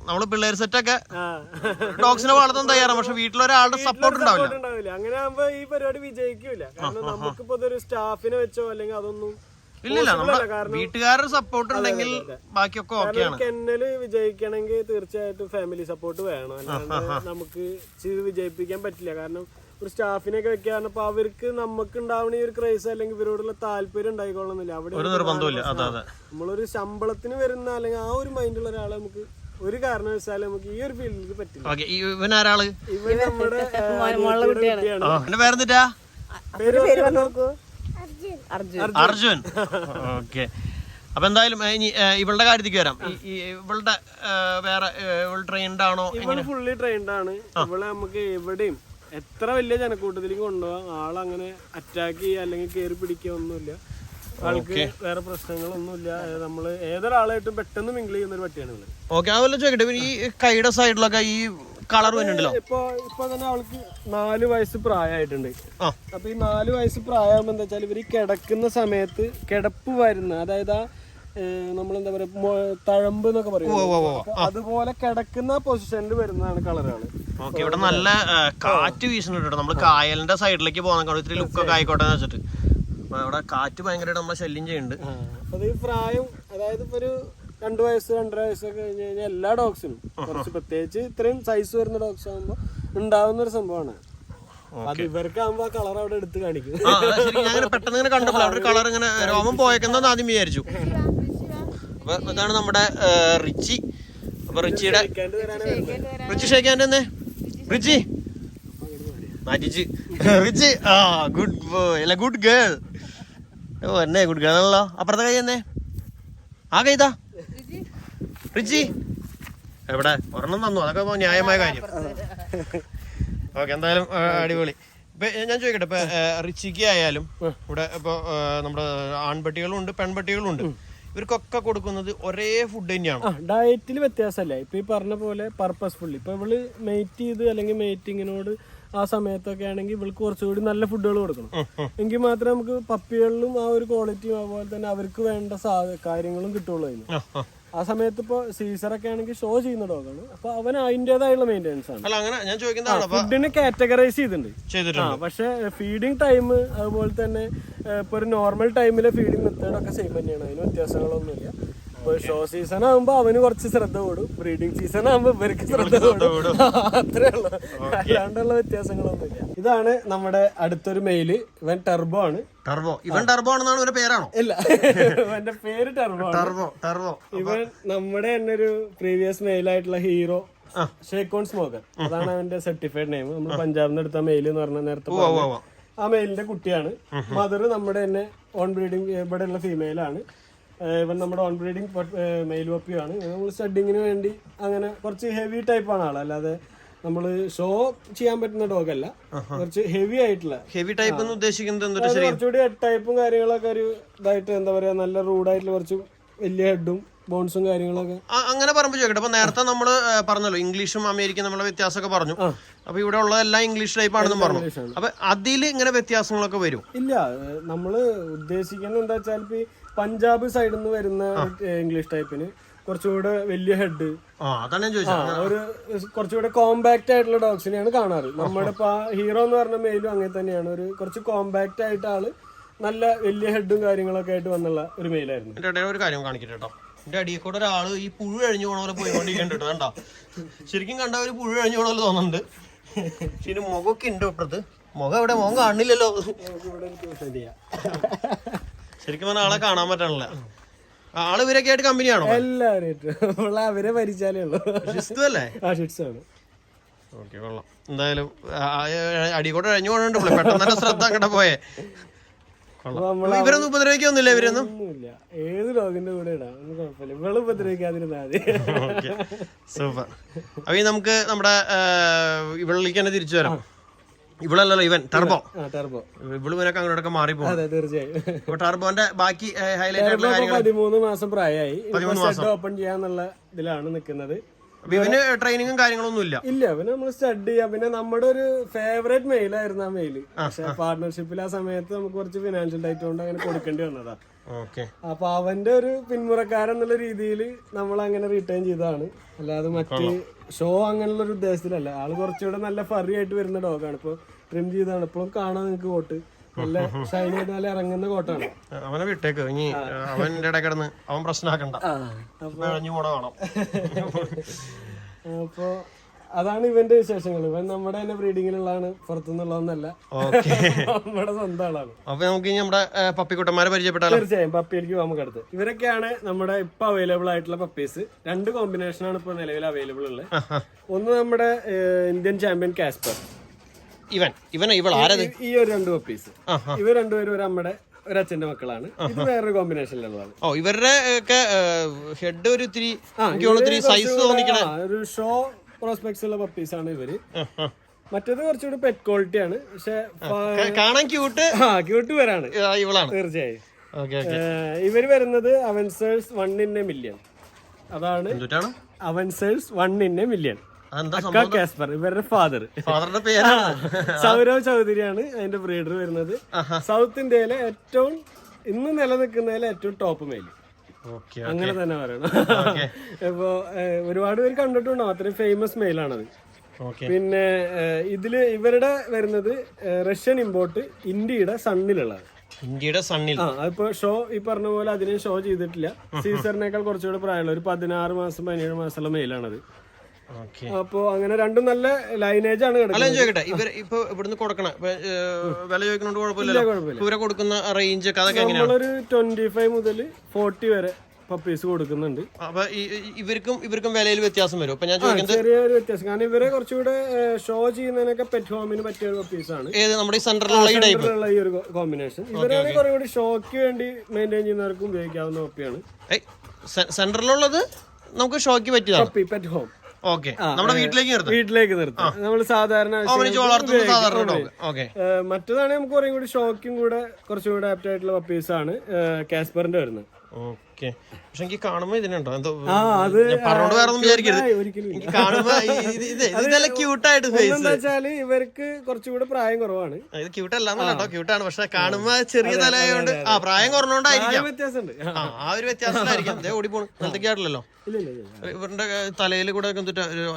നമ്മള് പിള്ളേർ സെറ്റൊക്കെ ഡോഗ്സിനെ വളർത്താൻ തയ്യാറാണ്. പക്ഷെ വീട്ടിലൊരാളുടെ സപ്പോർട്ട് ഉണ്ടാവില്ല. അങ്ങനെ ആകുമ്പോ ഈ പരിപാടി വിജയിക്കൂല. കാരണം നമുക്കിപ്പോ ഒരു സ്റ്റാഫിനെ വെച്ചോ അല്ലെങ്കിൽ അതൊന്നും ഇല്ല. വീട്ടുകാരുടെ സപ്പോർട്ട് ഉണ്ടെങ്കിൽ ബാക്കിയൊക്കെ ഓക്കെയാണ്. കെന്നല് വിജയിക്കണമെങ്കിൽ തീർച്ചയായിട്ടും ഫാമിലി സപ്പോർട്ട് വേണം. അല്ലാണ്ട് നമുക്ക് ചെയ്ത് വിജയിപ്പിക്കാൻ പറ്റില്ല. കാരണം ഒരു സ്റ്റാഫിനൊക്കെ വെക്കാണ്. അപ്പൊ അവർക്ക് നമുക്ക് ഉണ്ടാവണ ഈ ഒരു ക്രൈസ് അല്ലെങ്കിൽ ഇവരോടുള്ള താല്പര്യം ഉണ്ടായിക്കൊള്ളുന്നില്ല. അവിടെ നമ്മളൊരു ശമ്പളത്തിന് വരുന്ന അല്ലെങ്കിൽ ആ ഒരു മൈൻഡുള്ള ഒരാളെ നമുക്ക് ഒരു കാരണവശാലും നമുക്ക് ഈ ഒരു ഫീൽഡിൽ പറ്റില്ല. ഇവൻ ആരാള്? ഇവൻ നമ്മുടെ അർജുൻ. ഓക്കെ. അപ്പൊ എന്തായാലും ഇനി ഇവളുടെ കാര്യത്തിലേക്ക് വരാം. ഇവളുടെ വേറെ ട്രെയിൻഡ് ആണോ? ഇവള് ഫുള്ളി ട്രെയിൻഡ് ആണ്. ഇവളെ നമുക്ക് എവിടെയും എത്ര വലിയ ജനക്കൂട്ടത്തിലേക്ക് കൊണ്ടുപോകാം. ആളങ്ങനെ അറ്റാക്ക് ചെയ്യുക അല്ലെങ്കിൽ കയറി പിടിക്കുക ഒന്നുമില്ല. ആൾക്ക് വേറെ പ്രശ്നങ്ങളൊന്നുമില്ല. നമ്മള് ഏതൊരാളായിട്ടും പെട്ടെന്ന് മിങ്കിൾ ചെയ്യുന്ന ഒരു പട്ടിയാണ് ഇവള്. ഓക്കെ. അതുപോലെ ചോദിക്കട്ടെ, ഈ കൈയുടെ സൈഡിലൊക്കെ ഈ കളർ വരുന്നുണ്ടല്ലോ. ഇപ്പൊ തന്നെ അവൾക്ക് 4 വയസ്സ് പ്രായമായിട്ടുണ്ട്. അപ്പൊ ഈ 4 വയസ്സ് പ്രായമാകുമ്പോ എന്താ വെച്ചാൽ ഇവര് കിടക്കുന്ന സമയത്ത് കിടപ്പ് വരുന്ന, അതായത് നമ്മളെന്താ പറയാ തഴമ്പ് എന്നൊക്കെ പറയും, അതുപോലെ കിടക്കുന്ന പൊസിഷനിൽ വരുന്നതാണ് കളറുകള്. ഓക്കെ. ഇവിടെ നല്ല കാറ്റ് വീശുന്നുണ്ട്. നമ്മള് കായലിന്റെ സൈഡിലേക്ക് പോകുന്ന ഇത്തിരി ലുക്കൊക്കെ ആയിക്കോട്ടെ എന്ന് വെച്ചിട്ട്. ഇവിടെ കാറ്റ് ഭയങ്കരമായിട്ട് നമ്മളെ ശല്യം ചെയ്യുന്നുണ്ട്. അത് ഈ പ്രായം, അതായത് ഇപ്പൊ ഒരു 2 വയസ്സ് 2.5 വയസ്സൊക്കെ കഴിഞ്ഞ് കഴിഞ്ഞാൽ എല്ലാ ഡോഗ്സിനും കുറച്ച് പ്രത്യേകിച്ച് ഇത്രയും സൈസ് വരുന്ന ഡോഗ്സ് ആകുമ്പോ ഉണ്ടാവുന്ന ഒരു സംഭവമാണ്. അത് ഇവർക്കാകുമ്പോ ആ കളർ അവിടെ എടുത്ത് കാണിക്കും. പെട്ടെന്ന് ഇങ്ങനെ കണ്ടപ്പോൾ അവിടെ കളർ ഇങ്ങനെ രോമം പോയേക്കെന്ന് ആദ്യം വിചാരിച്ചു. അപ്പൊ ഇതാണ് നമ്മുടെ റിച്ചി. അപ്പൊ റിച്ചിയുടെ ഷേക്കാൻ്റെ തന്നെ റിച്ചി റിച്ചി. ഗുഡ് ബോയ് അല്ല ഗുഡ് ഗേൾ. ഓ എന്നെ ഗുഡ് ഗേൾ ആണല്ലോ. അപ്പുറത്തെ കൈ തന്നെ ആ കൈതാ റിച്ചി. എവിടെ ഒരെണ്ണം തന്നു, അതൊക്കെ ന്യായമായ കാര്യം. ഓക്കെ, എന്തായാലും അടിപൊളി. ഇപ്പൊ ഞാൻ ചോദിക്കട്ടെ, ഇപ്പൊ റിച്ചിക്ക് ആയാലും ഇവിടെ ഇപ്പൊ നമ്മുടെ ആൺപട്ടികളും ഉണ്ട് പെൺപട്ടികളും ഉണ്ട്, ഇവർക്കൊക്കെ കൊടുക്കുന്നത് ഒരേ ഫുഡ് തന്നെയാണ്? ഡയറ്റിൽ വ്യത്യാസമല്ല. ഇപ്പൊ ഈ പറഞ്ഞ പോലെ പർപ്പസ്ഫുള്ളി ഇപ്പൊ ഇവള് മെയ്റ്റ് ചെയ്ത് അല്ലെങ്കിൽ മേറ്റിങ്ങിനോട് ആ സമയത്തൊക്കെ ആണെങ്കിൽ ഇവൾക്ക് കുറച്ചുകൂടി നല്ല ഫുഡുകൾ കൊടുക്കണം. എങ്കിൽ മാത്രമേ നമുക്ക് പപ്പികളിലും ആ ഒരു ക്വാളിറ്റിയും അതുപോലെ തന്നെ അവർക്ക് വേണ്ട കാര്യങ്ങളും കിട്ടുള്ളൂ അതിന്. ആ സമയത്ത് ഇപ്പൊ സീസറൊക്കെ ആണെങ്കിൽ ഷോ ചെയ്യുന്ന ഡോഗാണ്. അപ്പൊ അവൻ അതിന്റേതായുള്ള മെയിൻ്റെനൻസ് ആണ്. ഫുഡിന് കാറ്റഗറൈസ് ചെയ്തിട്ടുണ്ട്. പക്ഷെ ഫീഡിങ് ടൈം അതുപോലെ തന്നെ ഇപ്പൊ ഒരു നോർമൽ ടൈമിലെ ഫീഡിങ് മെത്തേഡൊക്കെ സെയിം തന്നെയാണ്. അതിന് വ്യത്യാസങ്ങളൊന്നുമില്ല. ഇപ്പൊ ഷോ സീസൺ ആകുമ്പോ അവന് കുറച്ച് ശ്രദ്ധ കൂടും, ബ്രീഡിംഗ് സീസൺ ആകുമ്പോ ഇവർക്ക് ശ്രദ്ധ കൂടും. അത്രേ ഉള്ളൂ, അല്ലാണ്ടുള്ള വ്യത്യാസങ്ങളൊന്നുമില്ല. ഇതാണ് നമ്മുടെ അടുത്തൊരു മെയില്. ഇവൻ ടർബോ ആണ്. ഇവൻ ടർബോ ആണെന്നാണ് ഇവന്റെ പേരാണോ? ഇല്ല, ഇവന്റെ പേര് ടർബോ. ഇവൻ നമ്മുടെ തന്നെ ഒരു പ്രീവിയസ് മെയിലായിട്ടുള്ള ഹീറോ ഷേക്കോൺ സ്മോക്കർ, അതാണ് അവന്റെ സർട്ടിഫൈഡ് നെയിം. നമ്മൾ പഞ്ചാബിൽ നിന്ന് എടുത്ത മെയിൽ എന്ന് പറഞ്ഞ നേരത്തെ ആ മെയിലിന്റെ കുട്ടിയാണ്. മദർ നമ്മുടെ തന്നെ ഓൺ ബ്രീഡിങ് ഇവിടെയുള്ള ഫീമെയിലാണ്. ഇവൻ നമ്മുടെ ഓൺ ബ്രീഡിങ് മെയിൽ പപ്പിയാണ്. നമ്മൾ സ്റ്റഡിങ്ങിന് വേണ്ടി അങ്ങനെ കുറച്ച് ഹെവി ടൈപ്പാണ് ആള്, അല്ലാതെ നമ്മള് ഷോ ചെയ്യാൻ പറ്റുന്ന ഡോഗ് അല്ല. കുറച്ച് ഹെവി ആയിട്ടുള്ള ഹെവി ടൈപ്പ് എന്ന് ഉദ്ദേശിക്കുന്നത് കുറച്ചുകൂടി ഹെഡ് ടൈപ്പും കാര്യങ്ങളൊക്കെ ഒരു ഇതായിട്ട്, എന്താ പറയാ, നല്ല റൂഡായിട്ടുള്ള കുറച്ച് വലിയ ഹെഡും ബോൺസും കാര്യങ്ങളൊക്കെ. അങ്ങനെ പറയുമ്പോൾ ചോദിക്കട്ടെ, അപ്പൊ നേരത്തെ നമ്മള് പറഞ്ഞല്ലോ ഇംഗ്ലീഷും അമേരിക്കൻ നമ്മളെ വ്യത്യാസമൊക്കെ പറഞ്ഞു. അപ്പൊ ഇവിടെ ഉള്ളതെല്ലാം ഇംഗ്ലീഷ് ടൈപ്പ് ആണെന്ന് പറഞ്ഞു. അപ്പൊ അതിൽ ഇങ്ങനെ വ്യത്യാസങ്ങളൊക്കെ വരും? ഇല്ല, നമ്മള് ഉദ്ദേശിക്കുന്നത് എന്താ വെച്ചാൽ ഇപ്പൊ പഞ്ചാബ് സൈഡിൽ നിന്ന് വരുന്ന ഇംഗ്ലീഷ് ടൈപ്പിന് കുറച്ചുകൂടെ വലിയ ഹെഡ്, ഒരു കുറച്ചുകൂടെ കോമ്പാക്ട് ആയിട്ടുള്ള ഡോഗ്സിനെയാണ് കാണാറ്. നമ്മുടെ ഇപ്പൊ ഹീറോ എന്ന് പറഞ്ഞ മെയിലും അങ്ങനെ തന്നെയാണ്. ഒരു കുറച്ച് കോമ്പാക്ട് ആയിട്ട് ആള് നല്ല വലിയ ഹെഡും കാര്യങ്ങളൊക്കെ ആയിട്ട് വന്നുള്ള ഒരു മെയിലായിരുന്നു. ഒരു കാര്യം കാണിക്കട്ടെ കേട്ടോ, എന്റെ അടിയിൽ കൂടെ ഒരാള് ഈ പുഴു കഴിഞ്ഞു പോണ പോലെ പോയിക്കൊണ്ടിരിക്കണ്ടോ? കണ്ടോ, ശരിക്കും കണ്ട ഒരു പുഴു കഴിഞ്ഞു പോണ പോലെ തോന്നുന്നുണ്ട്. പക്ഷെ മുഖമൊക്കെ ഉണ്ട് ഇപ്പുറത്ത്. മുഖം എവിടെ? മുഖം കാണില്ലല്ലോ. ശരിക്കും പറഞ്ഞാൽ ആളെ കാണാൻ പറ്റണില്ല. ആള് ഇവരൊക്കെ ആയിട്ട് കമ്പനിയാണോ? എല്ലാവരും അവരെ ഭരിച്ചാലേ ഉള്ളൂ. അല്ലേ? ഓക്കെ, കൊള്ളാം. എന്തായാലും അടികൂടെ കഴിഞ്ഞു പോകണുണ്ട്. പെട്ടെന്ന് ശ്രദ്ധ അങ്ങോട്ട് പോയേ. ഇവരൊന്നും ഉപദ്രവിക്കൊന്നുമില്ല? ഇവരൊന്നും ഏത് ഡോഗിന്റെ കൂടെ ഇടാം, കുഴപ്പമില്ല. ഇവള് ഉപദ്രവിക്കാതിരുന്നാ മതി. സൂപ്പർ. അപ്പൊ നമുക്ക് നമ്മുടെ ഇവളിലേക്ക് തന്നെ തിരിച്ചു വരാം. ഇവളല്ലല്ലോ ഇവൻ ടർബോ. ഇവള് ഇവനൊക്കെ അങ്ങോട്ടൊക്കെ മാറിപ്പോ. തീർച്ചയായും. ടർബോന്റെ ബാക്കി ഹൈലൈറ്റ് ആയിട്ടുള്ള കാര്യങ്ങൾ 13 മാസം പ്രായമായി. ഓപ്പൺ ചെയ്യാന്നുള്ള ഇതിലാണ് നിൽക്കുന്നത്. ഇവന് ട്രെയിനിങ്ങും കാര്യങ്ങളൊന്നും ഇല്ല. അവന് നമ്മൾ സ്റ്റഡി ചെയ്യാം. പിന്നെ നമ്മുടെ ഒരു ഫേവറേറ്റ് മെയിലായിരുന്നു ആ മെയില്. പക്ഷെ പാർട്ണർഷിപ്പിൽ ആ സമയത്ത് നമുക്ക് കുറച്ച് ഫിനാൻഷ്യൽ ടൈറ്റ് കൊണ്ട് അങ്ങനെ കൊടുക്കേണ്ടി വന്നതാ. അപ്പൊ അവന്റെ ഒരു പിന്മുറക്കാരൻ എന്നുള്ള രീതിയിൽ നമ്മൾ അങ്ങനെ റിട്ടേൺ ചെയ്തതാണ്. അല്ലാതെ മറ്റ് ഷോ അങ്ങനെയുള്ള ഒരു ഉദ്ദേശത്തിലല്ല. ആള് കുറച്ചുകൂടെ നല്ല ഫറി ആയിട്ട് വരുന്ന ഡോഗാണ്. ഇപ്പൊ ട്രിം ചെയ്താണ്. ഇപ്പോഴും കാണാൻ നിങ്ങൾക്ക് കോട്ട് നല്ല ഷൈനി ആയിട്ട് നല്ല ഇറങ്ങുന്ന കോട്ടാണ്. അവനെ വിട്ടേക്ക്, ഇനി അവന്റെ ഇടയിൽ കിടന്ന് അവൻ പ്രശ്നമാക്കണ്ട. അപ്പൊ അതാണ് ഇവന്റെ വിശേഷങ്ങൾ. ഇവൻ നമ്മുടെ തന്നെ ബ്രീഡിങ്ങിലുള്ളതാണ്, പുറത്തുനിന്നുള്ളതൊന്നല്ല, നമ്മുടെ സ്വന്തം ആളാണ്. അപ്പൊ നമുക്ക് ഇനി നമ്മുടെ പപ്പിക്കുട്ടന്മാരെ പരിചയപ്പെട്ടാലോ? തീർച്ചയായും, പപ്പിയിലേക്ക് നമുക്ക് അടുത്ത്. ഇവരൊക്കെയാണ് നമ്മുടെ ഇപ്പൊ അവൈലബിൾ ആയിട്ടുള്ള പപ്പീസ്. 2 കോമ്പിനേഷനാണ് ഇപ്പൊ നിലവിൽ അവൈലബിൾ ഉള്ളത്. ഒന്ന് നമ്മുടെ ഇന്ത്യൻ ചാമ്പ്യൻ കാസ്പർ. ഈ ഒരു 2 പപ്പീസ്. ഇവർ രണ്ടുപേരും ഒരു അമ്മയുടെ ഒരു അച്ഛന്റെ മക്കളാണ്. ഇത് വേറൊരു കോമ്പിനേഷനിലുള്ളതാണ്. ഇവരുടെ ഹെഡ് ഒരു സൈസ് തോന്നിക്കണ ഒരു ഷോ പ്രോസ്പെക്ട്സ് ഉള്ള പപ്പീസ് ആണ് ഇവര്. മറ്റേത് കുറച്ചുകൂടി പെറ്റ് ക്വാളിറ്റി ആണ്. പക്ഷെ കാണാൻ ക്യൂട്ട് വരാണ്. തീർച്ചയായും. ഇവര് വരുന്നത് അവൻസേഴ്സ് 1 in a million. അതാണ് അവൻസേഴ്സ് 1 in a million. കാസ്പർ ഇവരുടെ ഫാദറിന്റെ പേര് സൗരവ് ചൗധരിയാണ് അതിന്റെ ബ്രീഡർ വരുന്നത്. സൗത്ത് ഇന്ത്യയിലെ ഏറ്റവും ഇന്ന് നിലനിൽക്കുന്നതിലെ ഏറ്റവും ടോപ്പ് മെയിൽ, അങ്ങനെ തന്നെ പറയണം. ഇപ്പൊ ഒരുപാട് പേര് കണ്ടിട്ടുണ്ടാവും, അത്രയും ഫേമസ് മെയിലാണത്. പിന്നെ ഇതില് ഇവരുടെ വരുന്നത് റഷ്യൻ ഇമ്പോർട്ട്, ഇന്ത്യയുടെ സണ്ണിലുള്ളത്. അതിപ്പോ ഷോ ഈ പറഞ്ഞ പോലെ അതിനെ ഷോ ചെയ്തിട്ടില്ല. സീസറിനേക്കാൾ കുറച്ചുകൂടെ പ്രായമുള്ള ഒരു 16 മാസം 17 മാസമുള്ള മെയിലാണത്. അപ്പൊ അങ്ങനെ രണ്ടും നല്ല ലൈനേജ് ആണ്. ചോദിക്കട്ടെ, ഇപ്പൊ ഇവിടുന്ന് കൊടുക്കണ വില ചോദിക്കുന്നോണ്ട് കുഴപ്പമില്ല, ഇവരെ കൊടുക്കുന്ന റേഞ്ച് ഒക്കെ അതൊക്കെ നമ്മളൊരു 25 മുതൽ 40 വരെ പപ്പീസ് കൊടുക്കുന്നുണ്ട്. അപ്പൊ ഇവർക്കും വിലയിൽ വ്യത്യാസം വരും? ഞാൻ ചെറിയൊരു വ്യത്യാസം, കാരണം ഇവരെ കുറച്ചുകൂടെ ഷോ ചെയ്യുന്നതിനൊക്കെ പെറ്റ് ഹോമിന് പറ്റിയ ഒരു പപ്പീസ് ആണ്. നമ്മുടെ സെന്ററിലുള്ള ഈ ഒരു കോമ്പിനേഷൻ. ഇവരാണ് കുറെ കൂടി ഷോക്ക് വേണ്ടി മെയിൻറ്റെയിൻ ചെയ്യുന്നവർക്കും ഉപയോഗിക്കാവുന്ന പപ്പിയാണ്. സെന്ററിലുള്ളത് നമുക്ക് ഷോക്ക് പറ്റിയ പെറ്റ് ഹോം. ഓക്കെ നമ്മുടെ വീട്ടിലേക്ക് നിർത്താം നമ്മൾ സാധാരണ മറ്റേതാണ് നമുക്ക് കുറേ കൂടി ഷോക്കും കൂടെ കുറച്ചും കൂടെ ആപ്റ്റ് ആയിട്ടുള്ള പപ്പീസ് ആണ് കാസ്പറിന്റെ വരുന്നത്. ഓക്കെ, പക്ഷെ എനിക്ക് കാണുമ്പോ ഇതിനുണ്ടോ എന്തോ പറഞ്ഞോണ്ട് വേറെ ഒന്നും വിചാരിക്കരുത്. എനിക്ക് കാണുമ്പോ ഇതെല്ലാം ക്യൂട്ടായിട്ട് ഫേസ് എന്താ വെച്ചാല് ഇവർക്ക് കുറച്ചുകൂടെ പ്രായം കുറവാണ്. ഇത് ക്യൂട്ടല്ലാന്നോ, ക്യൂട്ടാണ്, പക്ഷെ കാണുമ്പോ ചെറിയ തലയായോണ്ട് പ്രായം കുറഞ്ഞോണ്ടായിരിക്കാം വ്യത്യാസമുണ്ട്. ആ ഒരു വ്യത്യാസത്തിലായിരിക്കും. അതേ ഓടിപ്പോണു നിലത്തേക്കാട്ടില്ലല്ലോ. ഇവരുടെ തലയിൽ കൂടെ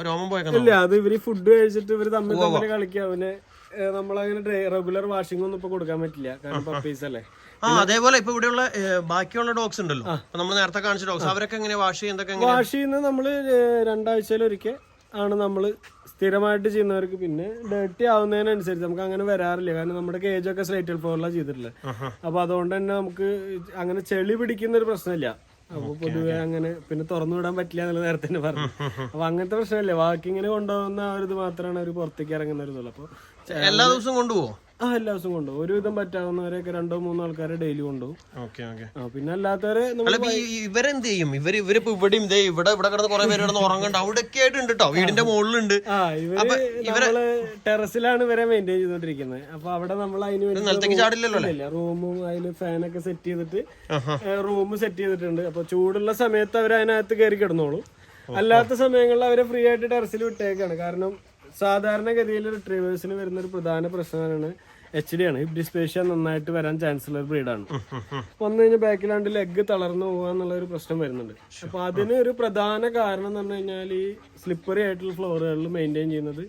രോമം പോയേക്കാം. ഇല്ല, അത് ഇവര് ഫുഡ് കഴിച്ചിട്ട് ഇവര് തമ്മിൽ കളിക്കാം. അവന് നമ്മളങ്ങനെ റെഗുലർ വാഷിംഗ് ഒന്നും ഇപ്പൊ കൊടുക്കാൻ പറ്റില്ല, കാരണം പപ്പീസ് അല്ലേ. അതേപോലെ ഇപ്പൊ ഇവിടെയുള്ള ബാക്കിയുള്ള ഡോഗ്സ് ഉണ്ടല്ലോ, നമ്മൾ നേരത്തെ കാണിച്ച ഡോഗ്സ്, അവരൊക്കെ എങ്ങനെ വാഷ് ചെയ്യുന്നതൊക്കെ? വാഷ് ചെയ്യുന്നത് നമ്മള് 2 ആഴ്ചയിലൊരിക്കൽ ആണ് നമ്മള് സ്ഥിരമായിട്ട് ചെയ്യുന്നവർക്ക്. പിന്നെ ഡേർട്ടി ആവുന്നതിനനുസരിച്ച് നമുക്ക് അങ്ങനെ വരാറില്ല, കാരണം നമ്മുടെ കേജൊക്കെ സ്ലൈറ്റൽ ഫ്ലോറിലാണ് ചെയ്തിട്ടുള്ളത്. അപ്പൊ അതുകൊണ്ട് തന്നെ നമുക്ക് അങ്ങനെ ചെളി പിടിക്കുന്ന ഒരു പ്രശ്നമില്ല. അപ്പൊ പൊതുവെ അങ്ങനെ പിന്നെ തുറന്നു വിടാൻ പറ്റില്ല എന്നുള്ള നേരത്തെ തന്നെ പറഞ്ഞു. അപ്പൊ അങ്ങനത്തെ പ്രശ്നമല്ലേ, വാക്കിങ്ങിന് കൊണ്ടുപോകുന്ന ആ ഒരു ഇത് മാത്രമാണ് അവർ പുറത്തേക്ക് ഇറങ്ങുന്ന ഒരു ഇതുള്ളൂ. അപ്പൊ എല്ലാ ദിവസവും കൊണ്ടുപോകും? എല്ലാ ദിവസവും കൊണ്ടുപോകും. ഒരുവിധം പറ്റാവുന്നവരെയൊക്കെ 2-3 ആൾക്കാരെ ഡെയിലി കൊണ്ടുപോകും. പിന്നെ അല്ലാത്തവരെ ഇവരെന്ത് ചെയ്യും? ഇവരിപ്പോ ഇവിടെയും ഇവിടെ കിടന്ന് കുറെ പേര് കിടന്ന് ഉറങ്ങണ്ട അവിടെയൊക്കെ ആയിട്ടുണ്ട് കേട്ടോ, വീടിന്റെ മുകളിലുണ്ട്. നമ്മള് ടെറസിലാണ് ഇവരെ മെയിൻറ്റെയിൻ ചെയ്തോണ്ടിരിക്കുന്നത്. അപ്പൊ അവിടെ നമ്മൾ അതിന് നിലത്തേക്ക് ചാടില്ലല്ലോ. റൂമും അതില് ഫാനൊക്കെ സെറ്റ് ചെയ്തിട്ട് റൂം സെറ്റ് ചെയ്തിട്ടുണ്ട്. അപ്പൊ ചൂടുള്ള സമയത്ത് അവർ അതിനകത്ത് കയറി കിടന്നോളും. അല്ലാത്ത സമയങ്ങളിൽ അവരെ ഫ്രീ ആയിട്ട് ടെറസിൽ വിട്ടേക്കാണ്. കാരണം സാധാരണഗതിയിൽ റിട്രീവേഴ്സിന് വരുന്ന ഒരു പ്രധാന പ്രശ്നമാണ് HD ആണ്. ഹിപ്പ് ഡിസ്പ്ലേഷ്യ നന്നായിട്ട് വരാൻ ചാൻസ് ഉള്ള ഒരു ബ്രീഡാണ്. വന്നു കഴിഞ്ഞാൽ ബാക്കിലാണ്ട് ലെഗ് തളർന്നു പോകാന്നുള്ള ഒരു പ്രശ്നം വരുന്നുണ്ട്. അപ്പൊ അതിന് ഒരു പ്രധാന കാരണം എന്ന് പറഞ്ഞു കഴിഞ്ഞാൽ ഈ സ്ലിപ്പറി ആയിട്ടുള്ള ഫ്ലോറുകളിൽ മെയിൻറ്റെയിൻ ചെയ്യുന്നത്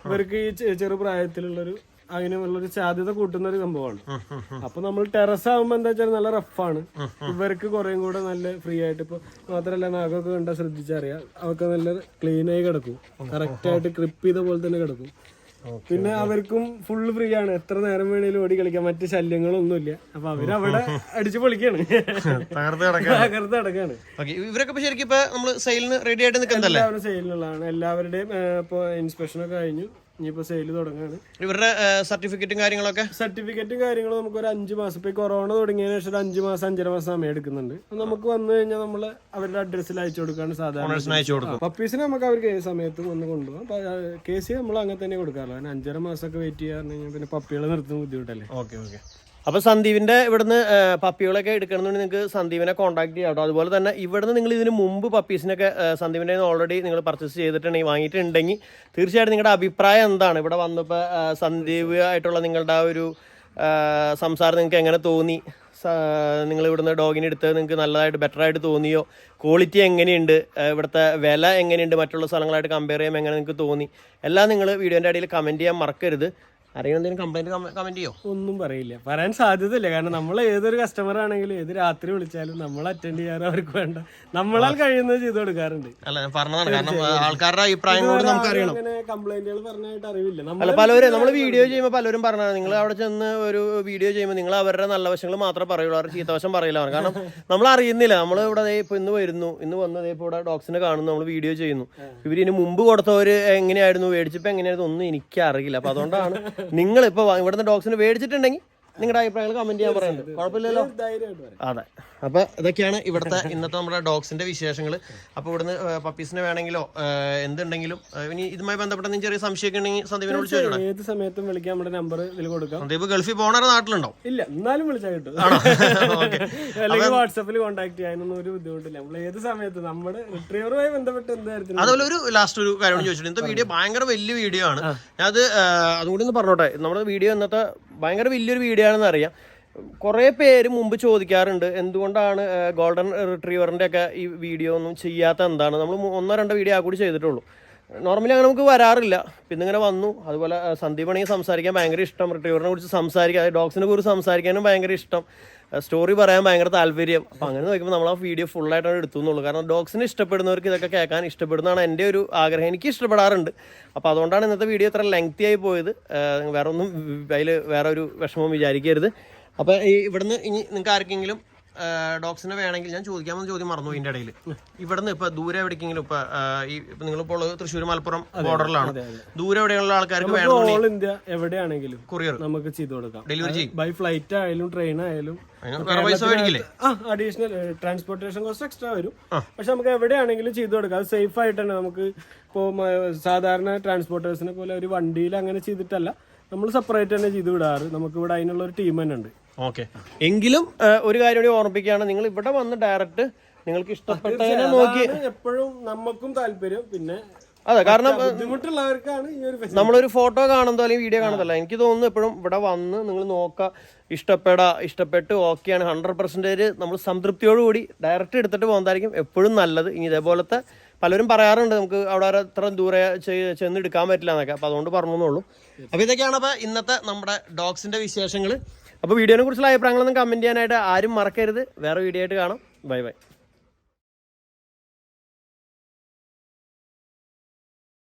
ഇവർക്ക് ഈ ചെറുപ്രായത്തിലുള്ളൊരു അതിനുള്ളൊരു സാധ്യത കൂട്ടുന്ന ഒരു സംഭവമാണ്. അപ്പൊ നമ്മൾ ടെറസ് ആകുമ്പോ എന്താ വെച്ചാൽ നല്ല റഫാണ്. ഇവർക്ക് കുറേം കൂടെ നല്ല ഫ്രീ ആയിട്ട്, ഇപ്പൊ മാത്രല്ല നാഗൊക്കെ കണ്ടാൽ ശ്രദ്ധിച്ചറിയാം, അവർക്ക് നല്ല ക്ലീൻ ആയി കിടക്കും, കറക്റ്റ് ആയിട്ട് ക്രിപ്പ് ചെയ്ത പോലെ തന്നെ കിടക്കും. പിന്നെ അവർക്കും ഫുള്ള് ഫ്രീ ആണ്, എത്ര നേരം വേണേലും ഓടി കളിക്കാം, മറ്റു ശല്യങ്ങളൊന്നുമില്ല. അപ്പൊ അവരവിടെ അടിച്ചു പൊളിക്കാണ്, തകർത്ത് കിടക്കാണ്. ഇവരൊക്കെ ശരിക്കും ഇപ്പൊ നമ്മള് സെയിലിന് റെഡി ആയിട്ട് നിൽക്കുന്നതല്ലേ? എല്ലാവരും സെയിലിനുള്ളതാണ്. എല്ലാവരുടെയും ഇപ്പൊ ഇൻസ്പെക്ഷനൊക്കെ കഴിഞ്ഞു, ഇനിയിപ്പോ സെയിൽ തുടങ്ങാണ്. ഇവരുടെ സർട്ടിഫിക്കറ്റും കാര്യങ്ങളൊക്കെ നമുക്ക് ഒരു 5 മാസം, ഇപ്പൊ കൊറോണ തുടങ്ങിയതിനു ശേഷം 5 മാസം 5.5 മാസം സമയം എടുക്കുന്നുണ്ട്. നമുക്ക് വന്നു കഴിഞ്ഞാൽ നമ്മള് അവരുടെ അഡ്രസ്സിൽ അയച്ചു കൊടുക്കാണ് സാധാരണ. പപ്പീസിന് നമുക്ക് അവർക്ക് ഏത് സമയത്തും ഒന്ന് കൊണ്ടുപോകാം. കേസ് നമ്മൾ അങ്ങനെ തന്നെ കൊടുക്കാറില്ല, കാരണം 5.5 മാസമൊക്കെ വെയിറ്റ് ചെയ്യാറ് കഴിഞ്ഞാൽ പിന്നെ പപ്പികളെ നിർത്തുന്ന ബുദ്ധിമുട്ടല്ലേ. ഓക്കെ. അപ്പോൾ സന്ദീപിന്റെ ഇവിടുന്ന് പപ്പികളൊക്കെ എടുക്കണമെന്നുണ്ടെങ്കിൽ നിങ്ങൾക്ക് സന്ദീപിനെ കോൺടാക്ട് ചെയ്യാം കേട്ടോ. അതുപോലെ തന്നെ ഇവിടുന്ന് നിങ്ങൾ ഇതിന് മുമ്പ് പപ്പീസിനൊക്കെ സന്ദീപിൻ്റെ ഓൾറെഡി നിങ്ങൾ പർച്ചേസ് ചെയ്തിട്ടുണ്ടെങ്കിൽ വാങ്ങിയിട്ടുണ്ടെങ്കിൽ തീർച്ചയായിട്ടും നിങ്ങളുടെ അഭിപ്രായം എന്താണ്? ഇവിടെ വന്നപ്പോൾ സന്ദീപ് ആയിട്ടുള്ള നിങ്ങളുടെ ആ ഒരു സംസാരം നിങ്ങൾക്ക് എങ്ങനെ തോന്നി? നിങ്ങൾ ഇവിടുന്ന് ഡോഗിനെ എടുത്ത് നിങ്ങൾക്ക് നല്ലതായിട്ട് ബെറ്ററായിട്ട് തോന്നിയോ? ക്വാളിറ്റി എങ്ങനെയുണ്ട്? ഇവിടുത്തെ വില എങ്ങനെയുണ്ട്? മറ്റുള്ള സ്ഥലങ്ങളായിട്ട് കമ്പയർ ചെയ്യുമ്പോൾ എങ്ങനെ നിങ്ങൾക്ക് തോന്നി? എല്ലാം നിങ്ങൾ വീഡിയോൻ്റെ അടിയിൽ കമൻറ്റ് ചെയ്യാൻ മറക്കരുത്. ആരെങ്കിലും കമന്റ് ചെയ്യോ? ഒന്നും പറയില്ല, പറയാൻ സാധ്യതയില്ല. കാരണം നമ്മൾ ഏതൊരു കസ്റ്റമർ ആണെങ്കിലും ഏത് രാത്രി വിളിച്ചാലും നമ്മൾ അറ്റൻഡ് ചെയ്യാറ് അവർക്ക് വേണ്ട, നമ്മളാൽ കഴിയുന്നത് ചെയ്ത് കൊടുക്കാറുണ്ട്. അല്ല, ഞാൻ പറഞ്ഞതാണ്, കാരണം ആൾക്കാരുടെ അഭിപ്രായം കൊണ്ട് നമുക്കറിയണം. കംപ്ലൈന്റുകൾ പറഞ്ഞായിട്ട് അറിവില്ല. നമ്മൾ വീഡിയോ ചെയ്യുമ്പോൾ പലരും പറഞ്ഞാൽ നിങ്ങൾ അവിടെ ചെന്ന് ഒരു വീഡിയോ ചെയ്യുമ്പോൾ നിങ്ങൾ അവരുടെ നല്ല വശങ്ങൾ മാത്രമേ പറയുള്ളൂ, അവരുടെ ചീത്തവശം പറയില്ല. കാരണം നമ്മൾ അറിയുന്നില്ല. നമ്മൾ ഇവിടെ ഇപ്പൊ ഇന്ന് വന്ന് ഇവിടെ ഡോഗ്സിനെ കാണുന്നു, നമ്മൾ വീഡിയോ ചെയ്യുന്നു. ഇവരിന് മുമ്പ് കൊടുത്തവര് എങ്ങനെയായിരുന്നു, മേടിച്ചപ്പോ എങ്ങനെയായിരുന്നു ഒന്നും എനിക്കറിയില്ല. അപ്പൊ അതുകൊണ്ടാണ് നിങ്ങൾ ഇപ്പൊ ഇവിടുന്ന് ഡോഗ്സിന് മേടിച്ചിട്ടുണ്ടെങ്കിൽ നിങ്ങളുടെ അഭിപ്രായങ്ങൾ കമന്റ് ചെയ്യാൻ പറയുന്നത് കുഴപ്പമില്ലല്ലോ. അതെ, അപ്പൊ ഇതൊക്കെയാണ് ഇവിടുത്തെ ഇന്നത്തെ നമ്മുടെ ഡോഗ്സിന്റെ വിശേഷങ്ങൾ. അപ്പൊ ഇവിടുന്ന് പപ്പീസിനെ വേണമെങ്കിലോ എന്തുണ്ടെങ്കിലും ഇനി ഇതുമായി ബന്ധപ്പെട്ട ചെറിയ സംശയമൊക്കെ ഉണ്ടെങ്കിൽ സന്ദീപിനെ വിളിച്ചു ചോദിക്കണം. ഏത് സമയത്തും വിളിക്കാൻ നമ്മുടെ നമ്പർ ഇതിൽ കൊടുക്കാം. സന്ദീപ് ഗൾഫിൽ പോണ നാട്ടിലുണ്ടോ? ഇല്ല, എന്നാലും വിളിച്ചാൽ കിട്ടും. അല്ലെങ്കിൽ വാട്സാപ്പിൽ കോൺടാക്ട് ചെയ്യാനൊന്നും ഒരു ബുദ്ധിമുട്ടില്ല. നമ്മൾ ഏത് സമയത്ത് നമ്മുടെ റിട്രീവറുമായി ബന്ധപ്പെട്ട് എന്തായിരുന്നു. അതുപോലെ ഒരു ലാസ്റ്റ് ഒരു കാര്യം ചോദിച്ചിട്ടുണ്ട്. ഇന്നത്തെ വീഡിയോ ഭയങ്കര വലിയ വീഡിയോ ആണ്. അത് അതുകൂടി ഒന്ന് പറഞ്ഞോട്ടെ. നമ്മുടെ വീഡിയോ ഇന്നത്തെ ഭയങ്കര വലിയൊരു വീഡിയോ ആണെന്ന് അറിയാം. കുറേ പേര് മുമ്പ് ചോദിക്കാറുണ്ട് എന്തുകൊണ്ടാണ് ഗോൾഡൻ റിട്രീവറിൻ്റെ ഒക്കെ ഈ വീഡിയോ ഒന്നും ചെയ്യാത്ത എന്താണ്. നമ്മൾ 1-2 വീഡിയോ ആ കൂടി ചെയ്തിട്ടുള്ളൂ. നോർമലി അങ്ങനെ നമുക്ക് വരാറില്ല. പിന്നെ ഇങ്ങനെ വന്നു. അതുപോലെ സന്ദീപാണെങ്കിൽ സംസാരിക്കാൻ ഭയങ്കര ഇഷ്ടം, റിട്രീവറിനെ കുറിച്ച് സംസാരിക്കാൻ, ഡോഗ്സിനെ കുറിച്ച് സംസാരിക്കാനും ഭയങ്കര ഇഷ്ടം, സ്റ്റോറി പറയാൻ ഭയങ്കര താല്പര്യം. അപ്പം അങ്ങനെ നോക്കുമ്പോൾ നമ്മൾ ആ വീഡിയോ ഫുള്ളായിട്ടാണ് എടുത്തു എന്നുള്ളൂ. കാരണം ഡോഗ്സിനെ ഇഷ്ടപ്പെടുന്നവർക്ക് ഇതൊക്കെ കേൾക്കാൻ ഇഷ്ടപ്പെടുന്നതാണ് എൻ്റെ ഒരു ആഗ്രഹം. എനിക്ക് ഇഷ്ടപ്പെടാറുണ്ട്. അപ്പോൾ അതുകൊണ്ടാണ് ഇന്നത്തെ വീഡിയോ ഇത്ര ലെങ്തി ആയി പോയത്. വേറെ ഒന്നും അതിൽ വേറെ ഒരു വിഷമം വിചാരിക്കരുത്. അപ്പോൾ ഇവിടുന്ന് ഇനി നിങ്ങൾക്ക് ആർക്കെങ്കിലും ഡോഗ്സിനെ വേണമെങ്കിൽ ഞാൻ ചോദിക്കാമെന്ന് ചോദ്യം മറന്നു ഇതിന്റെ ഇടയിൽ. ഇവിടെ നിന്ന് ഇപ്പൊ ദൂരെ എവിടേക്കെങ്കിലും ഇപ്പൊ നിങ്ങളിപ്പോൾ ഉള്ളത് തൃശ്ശൂർ മലപ്പുറം ബോർഡറിലാണ്, ദൂരെ എവിടെയുള്ള ആൾക്കാർക്ക് ഓൾ ഇന്ത്യ എവിടെയാണെങ്കിലും കൊറിയർ നമുക്ക് ചെയ്തു കൊടുക്കാം. ഡെലിവറി ചെയ്യും. ബൈ ഫ്ലൈറ്റ് ആയാലും ട്രെയിൻ ആയാലും പൈസ മേടിക്കില്ലേ? അഡീഷണൽ ട്രാൻസ്പോർട്ടേഷൻ കോസ്റ്റ് എക്സ്ട്രാ വരും. പക്ഷെ നമുക്ക് എവിടെയാണെങ്കിലും ചെയ്തു കൊടുക്കാം. അത് സേഫ് ആയിട്ട് തന്നെ നമുക്ക് ഇപ്പോൾ സാധാരണ ട്രാൻസ്പോർട്ടേഴ്സിനെ പോലെ ഒരു വണ്ടിയിൽ അങ്ങനെ ചെയ്തിട്ടല്ല, നമ്മൾ സെപ്പറേറ്റ് തന്നെ ചെയ്ത് വിടാറ്. നമുക്ക് ഇവിടെ അതിനുള്ള ഒരു ടീം തന്നെ ഉണ്ട്. ഓക്കെ, എങ്കിലും ഒരു കാര്യം കൂടി ഓർമ്മിപ്പിക്കുകയാണ്, നിങ്ങൾ ഇവിടെ വന്ന് ഡയറക്റ്റ് നിങ്ങൾക്ക് ഇഷ്ടപ്പെട്ടതിനെ നോക്കി എപ്പോഴും നമുക്കും താല്പര്യം. പിന്നെ അതെ, കാരണം ബുദ്ധിമുട്ടുള്ളവർക്കാണ് ഈ ഒരു നമ്മളൊരു ഫോട്ടോ കാണുന്നതോ അല്ലെങ്കിൽ വീഡിയോ കാണുന്നതല്ല, എനിക്ക് തോന്നുന്നു എപ്പോഴും ഇവിടെ വന്ന് നിങ്ങൾ നോക്കുക, ഇഷ്ടപ്പെട്ട് ഓക്കെയാണ് 100% നമ്മൾ സംതൃപ്തിയോടുകൂടി ഡയറക്റ്റ് എടുത്തിട്ട് പോകുന്നതായിരിക്കും എപ്പോഴും നല്ലത്. ഇനി ഇതേപോലത്തെ പലരും പറയാറുണ്ട് നമുക്ക് അവിടെ അത്ര ദൂരെ ചെന്ന് എടുക്കാൻ പറ്റില്ല എന്നൊക്കെ, അപ്പോൾ അതുകൊണ്ട് പറഞ്ഞോളൂ. അപ്പോൾ ഇതൊക്കെയാണ് അപ്പോൾ ഇന്നത്തെ നമ്മുടെ ഡോഗ്സിൻ്റെ വിശേഷങ്ങൾ. അപ്പോൾ വീഡിയോനെ കുറിച്ചുള്ള അഭിപ്രായങ്ങളൊന്നും കമൻറ്റ് ചെയ്യാനായിട്ട് ആരും മറക്കരുത്. വേറെ വീഡിയോ ആയിട്ട് കാണാം. Bye bye.